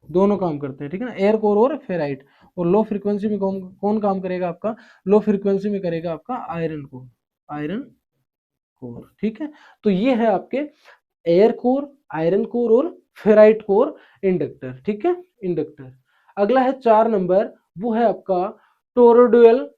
दोनों काम करते हैं, ठीक है ना, एयर कोर और फेराइट। और लो फ्रीक्वेंसी में कौन कौन काम करेगा आपका, लो फ्रीक्वेंसी में करेगा आपका आयरन कोर, आयरन कोर, ठीक है। तो ये है आपके एयर कोर, आयरन कोर और फेराइट कोर इंडक्टर, ठीक है, इंडक्टर। अगला है 4 नंबर, वो है आपका टोरोडुअल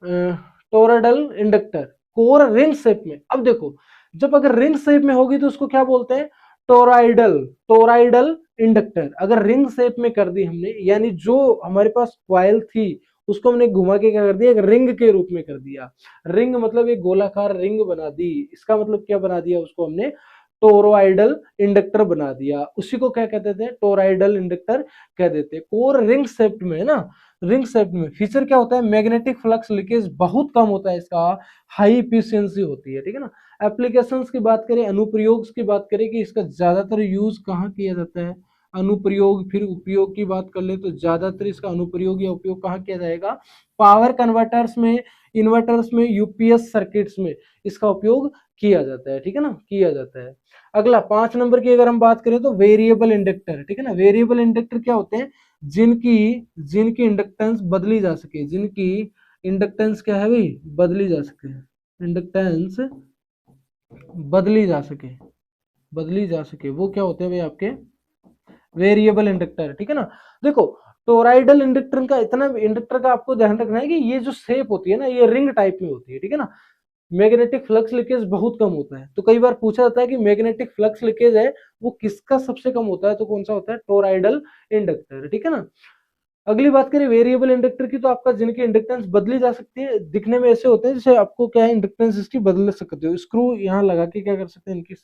टोरोडल इंडक्टर, कोर रिंग शेप में। अब देखो, जब अगर रिंग शेप में होगी तो उसको क्या बोलते हैं, टोराइडल, टोराइडल इंडक्टर। अगर रिंग शेप में कर दी हमने, यानी जो हमारे पास कॉइल थी उसको हमने घुमा के क्या कर दिया, एक रिंग के रूप में कर दिया। रिंग मतलब एक गोलाकार रिंग बना दी, इसका मतलब क्या बना दिया, उसको हमने टोरोइडल इंडक्टर बना दिया। उसी को क्या कहते थे, टोराइडल इंडक्टर कह देते। कोर रिंग शेप्ड में है ना, रिंग शेप्ड में फीचर क्या होता है, मैग्नेटिक फ्लक्स लीकेज बहुत कम होता है इसका, हाई इफिशियंसी होती है, ठीक है ना। एप्लीकेशंस की बात करें, अनुप्रयोग की बात करें कि इसका ज्यादातर यूज कहाँ किया जाता है, अनुप्रयोग। फिर उपयोग की बात कर ले तो ज्यादातर इसका अनुप्रयोग या उपयोग कहाँ किया जाएगा, पावर कन्वर्टर्स में, इन्वर्टर्स में, यूपीएस सर्किट्स में इसका उपयोग किया जाता है, ठीक है ना, किया जाता है। अगला 5 नंबर की अगर हम बात करें तो वेरिएबल इंडक्टर, ठीक है ना। वेरिएबल इंडक्टर क्या होते हैं, जिनकी जिनकी इंडक्टेंस बदली जा सके, जिनकी इंडक्टेंस क्या है भाई, बदली जा सके, इंडक्टेंस बदली जा सके, बदली जा सके, वो क्या होते हैं भाई आपके वेरिएबल इंडक्टर, ठीक है ना। देखो, टोराइडल इंडक्टर का इतना, इंडक्टर का आपको ध्यान रखना है कि ये जो शेप होती है ना, ये रिंग टाइप में होती है, ठीक है ना। मैग्नेटिक फ्लक्स लीकेज बहुत कम होता है। तो कई बार पूछा जाता है कि मैग्नेटिक फ्लक्स लीकेज है वो किसका सबसे कम होता है, तो कौन सा होता है, टोराइडल इंडक्टर, ठीक है ना। अगली बात करें वेरिएबल इंडक्टर की, तो आपका जिनकी इंडक्टेंस बदली जा सकती है, दिखने में ऐसे होते हैं जैसे आपको क्या है, इंडक्टेंस इसकी बदल सकते हो, स्क्रू यहाँ लगा के क्या कर सकते हैं, इनकी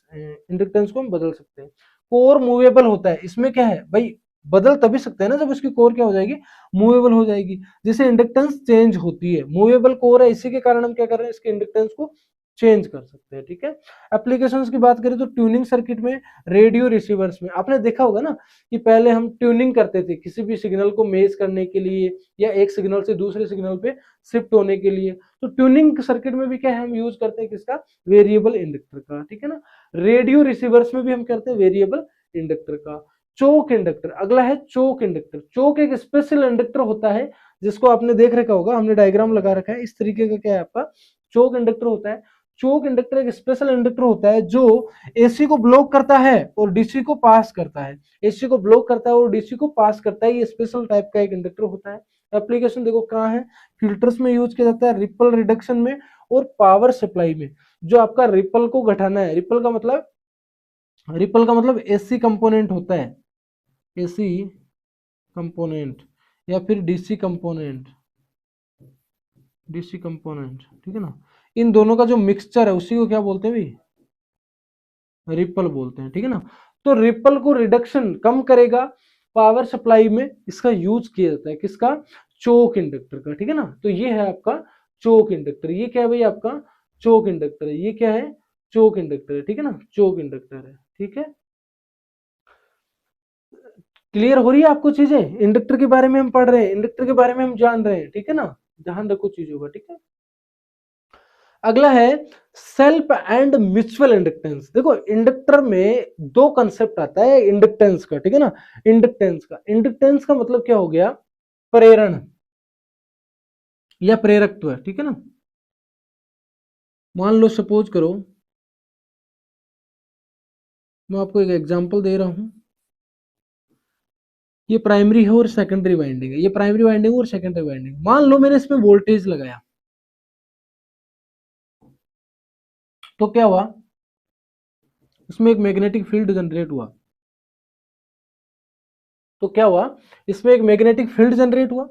इंडक्टेंस को हम बदल सकते हैं। कोर मूवेबल होता है, इसमें क्या है भाई, बदल तभी सकते हैं ना जब इसकी कोर क्या हो जाएगी, मूवेबल हो जाएगी, जिसे इंडक्टेंस चेंज होती है। मूवेबल कोर है, इसी के कारण हम क्या कर रहे हैं, इसके इंडक्टेंस को चेंज कर सकते हैं, ठीक है। एप्लीकेशंस की बात करें तो ट्यूनिंग सर्किट में, रेडियो रिसीवर्स में, आपने देखा होगा ना कि पहले हम ट्यूनिंग करते थे किसी भी सिग्नल को मेज करने के लिए या एक सिग्नल से दूसरे सिग्नल पे शिफ्ट होने के लिए। तो ट्यूनिंग सर्किट में भी क्या है, हम यूज करते हैं किसका, वेरिएबल इंडक्टर का, ठीक है ना। रेडियो रिसीवर्स में भी हम करते हैं वेरिएबल इंडक्टर का। चोक इंडक्टर, अगला है चोक इंडक्टर। चोक एक स्पेशल इंडक्टर होता है जिसको आपने देख रखा होगा, हमने डायग्राम लगा रखा है, इस तरीके का क्या है आपका चोक इंडक्टर होता है। चोक इंडक्टर एक स्पेशल इंडक्टर होता है जो एसी को ब्लॉक करता है और डीसी को पास करता है, एसी को ब्लॉक करता है और डीसी को पास करता है, ये स्पेशल टाइप का एक इंडक्टर होता है। एप्लीकेशन देखो कहाँ है, फिल्टर्स में यूज किया जाता है, रिपल रिडक्शन में और पावर सप्लाई में। जो आपका रिपल को घटाना है, रिपल का मतलब एसी कंपोनेंट होता है, एसी कंपोनेंट या फिर डीसी कंपोनेंट, डीसी कंपोनेंट, ठीक है ना। इन दोनों का जो मिक्सचर है उसी को क्या बोलते हैं भाई, रिपल बोलते हैं, ठीक है ना। तो रिपल को रिडक्शन कम करेगा, पावर सप्लाई में इसका यूज किया जाता है, किसका, चोक इंडक्टर का, ठीक है ना। तो ये है आपका चोक इंडक्टर, ये क्या है भाई आपका चोक इंडक्टर है, ये क्या है, चोक इंडक्टर है, ठीक है ना, चोक इंडक्टर है, ठीक है। क्लियर हो रही है आपको चीजें, इंडक्टर के बारे में हम पढ़ रहे हैं, इंडक्टर के बारे में हम जान रहे हैं, ठीक है ना, ध्यान रखो चीजों का, ठीक है। अगला है सेल्फ एंड म्यूचुअल इंडक्टेंस। देखो इंडक्टर में दो कंसेप्ट आता है इंडक्टेंस का, ठीक है ना। इंडक्टेंस का मतलब क्या हो गया, प्रेरण या प्रेरकत्व, ठीक है ना। मान लो सपोज करो, मैं आपको एक एग्जांपल दे रहा हूं, ये प्राइमरी है और सेकेंडरी वाइंडिंग है, ये प्राइमरी वाइंडिंग और सेकेंडरी वाइंडिंग। मान लो मैंने इसमें वोल्टेज लगाया, तो क्या हुआ, इसमें एक मैग्नेटिक फील्ड जनरेट हुआ, तो क्या हुआ, इसमें एक मैग्नेटिक फील्ड जनरेट हुआ,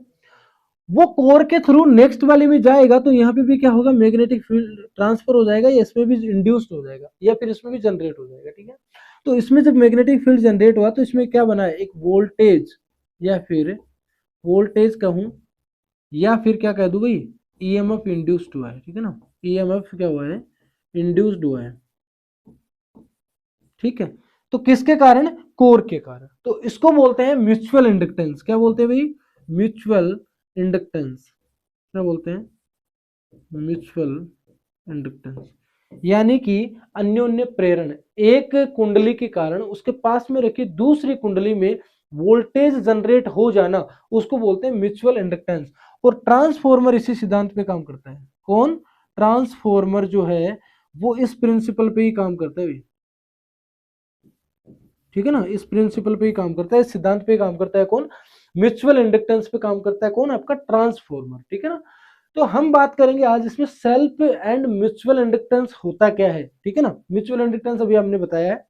वो कोर के थ्रू नेक्स्ट वाले में जाएगा, तो यहाँ पे भी क्या होगा, मैग्नेटिक फील्ड ट्रांसफर हो जाएगा, या इसमें भी इंड्यूस्ड हो जाएगा, या फिर इसमें भी जनरेट हो जाएगा, ठीक है। तो इसमें जब मैग्नेटिक फील्ड जनरेट हुआ तो इसमें क्या बना है, एक वोल्टेज, या फिर वोल्टेज कहूं, या फिर क्या कह दूं भाई, ईएमएफ इंड्यूस्ड हुआ है, ठीक है ना, ईएमएफ क्या हुआ है, इंड्यूस्ड हुआ है, ठीक है। तो किसके कारण, कोर के कारण। तो इसको बोलते हैं म्यूचुअल इंडक्टेंस, क्या बोलते हैं भाई, म्यूचुअल इंडक्टेंस, क्या बोलते हैं, म्यूचुअल इंडक्टेंस। यानी कि अन्योन्य प्रेरण, एक कुंडली के कारण उसके पास में रखी दूसरी कुंडली में वोल्टेज जनरेट हो जाना, उसको बोलते हैं म्यूचुअल इंडक्टेंस। और ट्रांसफॉर्मर इसी सिद्धांत पे काम करता है। कौन? ट्रांसफॉर्मर जो है वो इस प्रिंसिपल पे ही काम करता है, ठीक है ना, इस प्रिंसिपल पे ही काम करता है, इस सिद्धांत पे ही काम करता है। कौन? म्यूचुअल इंडक्टेंस पे काम करता है। कौन? आपका ट्रांसफॉर्मर, ठीक है ना। तो हम बात करेंगे आज इसमें सेल्फ एंड म्यूचुअल इंडक्टेंस होता क्या है, ठीक है ना। म्यूचुअल इंडक्टेंस अभी हमने बताया है,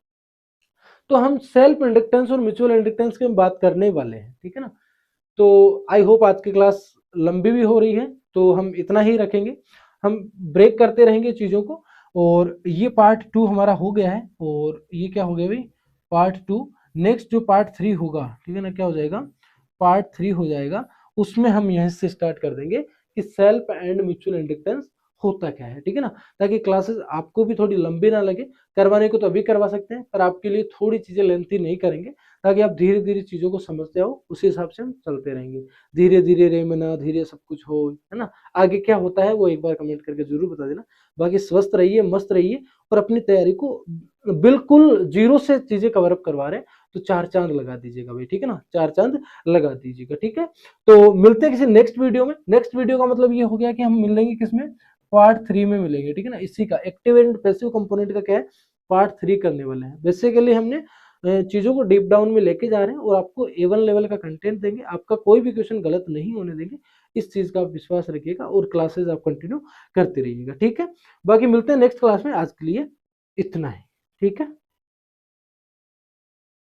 तो हम सेल्फ इंडक्टेंस और म्यूचुअल इंडक्टेंस की हम बात करने वाले हैं, ठीक है ना। तो आई होप आज की क्लास लंबी भी हो रही है, तो हम इतना ही रखेंगे, हम ब्रेक करते रहेंगे चीजों को। और ये पार्ट 2 हमारा हो गया है, और ये क्या हो गया भाई, पार्ट 2। नेक्स्ट जो पार्ट 3 होगा, ठीक है ना, क्या हो जाएगा, पार्ट 3 हो जाएगा। उसमें हम यहीं से स्टार्ट कर देंगे कि सेल्फ एंड म्यूचुअल इंडक्टेंस होता क्या है, ठीक है ना। ताकि क्लासेस आपको भी थोड़ी लंबी ना लगे, करवाने को तो अभी करवा सकते हैं, पर आपके लिए थोड़ी चीजें लेंथी नहीं करेंगे, ताकि आप धीरे धीरे चीजों को समझते हो, उसी हिसाब से हम चलते रहेंगे। धीरे धीरे रेमना, धीरे सब कुछ हो, है ना। आगे क्या होता है वो एक बार कमेंट करके जरूर बता देना। बाकी स्वस्थ रहिए, मस्त रहिए, और अपनी तैयारी को बिल्कुल जीरो से चीजें कवर अप करवा रहे हैं, तो 4 चांद लगा दीजिएगा भाई, ठीक है ना, 4 चांद लगा दीजिएगा, ठीक है। तो मिलते हैं किसी नेक्स्ट वीडियो में। नेक्स्ट वीडियो का मतलब ये हो गया कि हम मिलेंगे किसमें, पार्ट 3 में मिलेंगे, ठीक है ना। इसी का एक्टिव एंड पैसिव कंपोनेंट का क्या है, पार्ट 3 करने वाले हैं। बेसिकली हमने चीजों को डीप डाउन में लेके जा रहे हैं, और आपको A1 लेवल का कंटेंट देंगे, आपका कोई भी क्वेश्चन गलत नहीं होने देंगे। इस चीज का आप विश्वास रखिएगा, और क्लासेस आप कंटिन्यू करते रहिएगा, ठीक है। बाकी मिलते हैं नेक्स्ट क्लास में, आज के लिए इतना ही, ठीक है।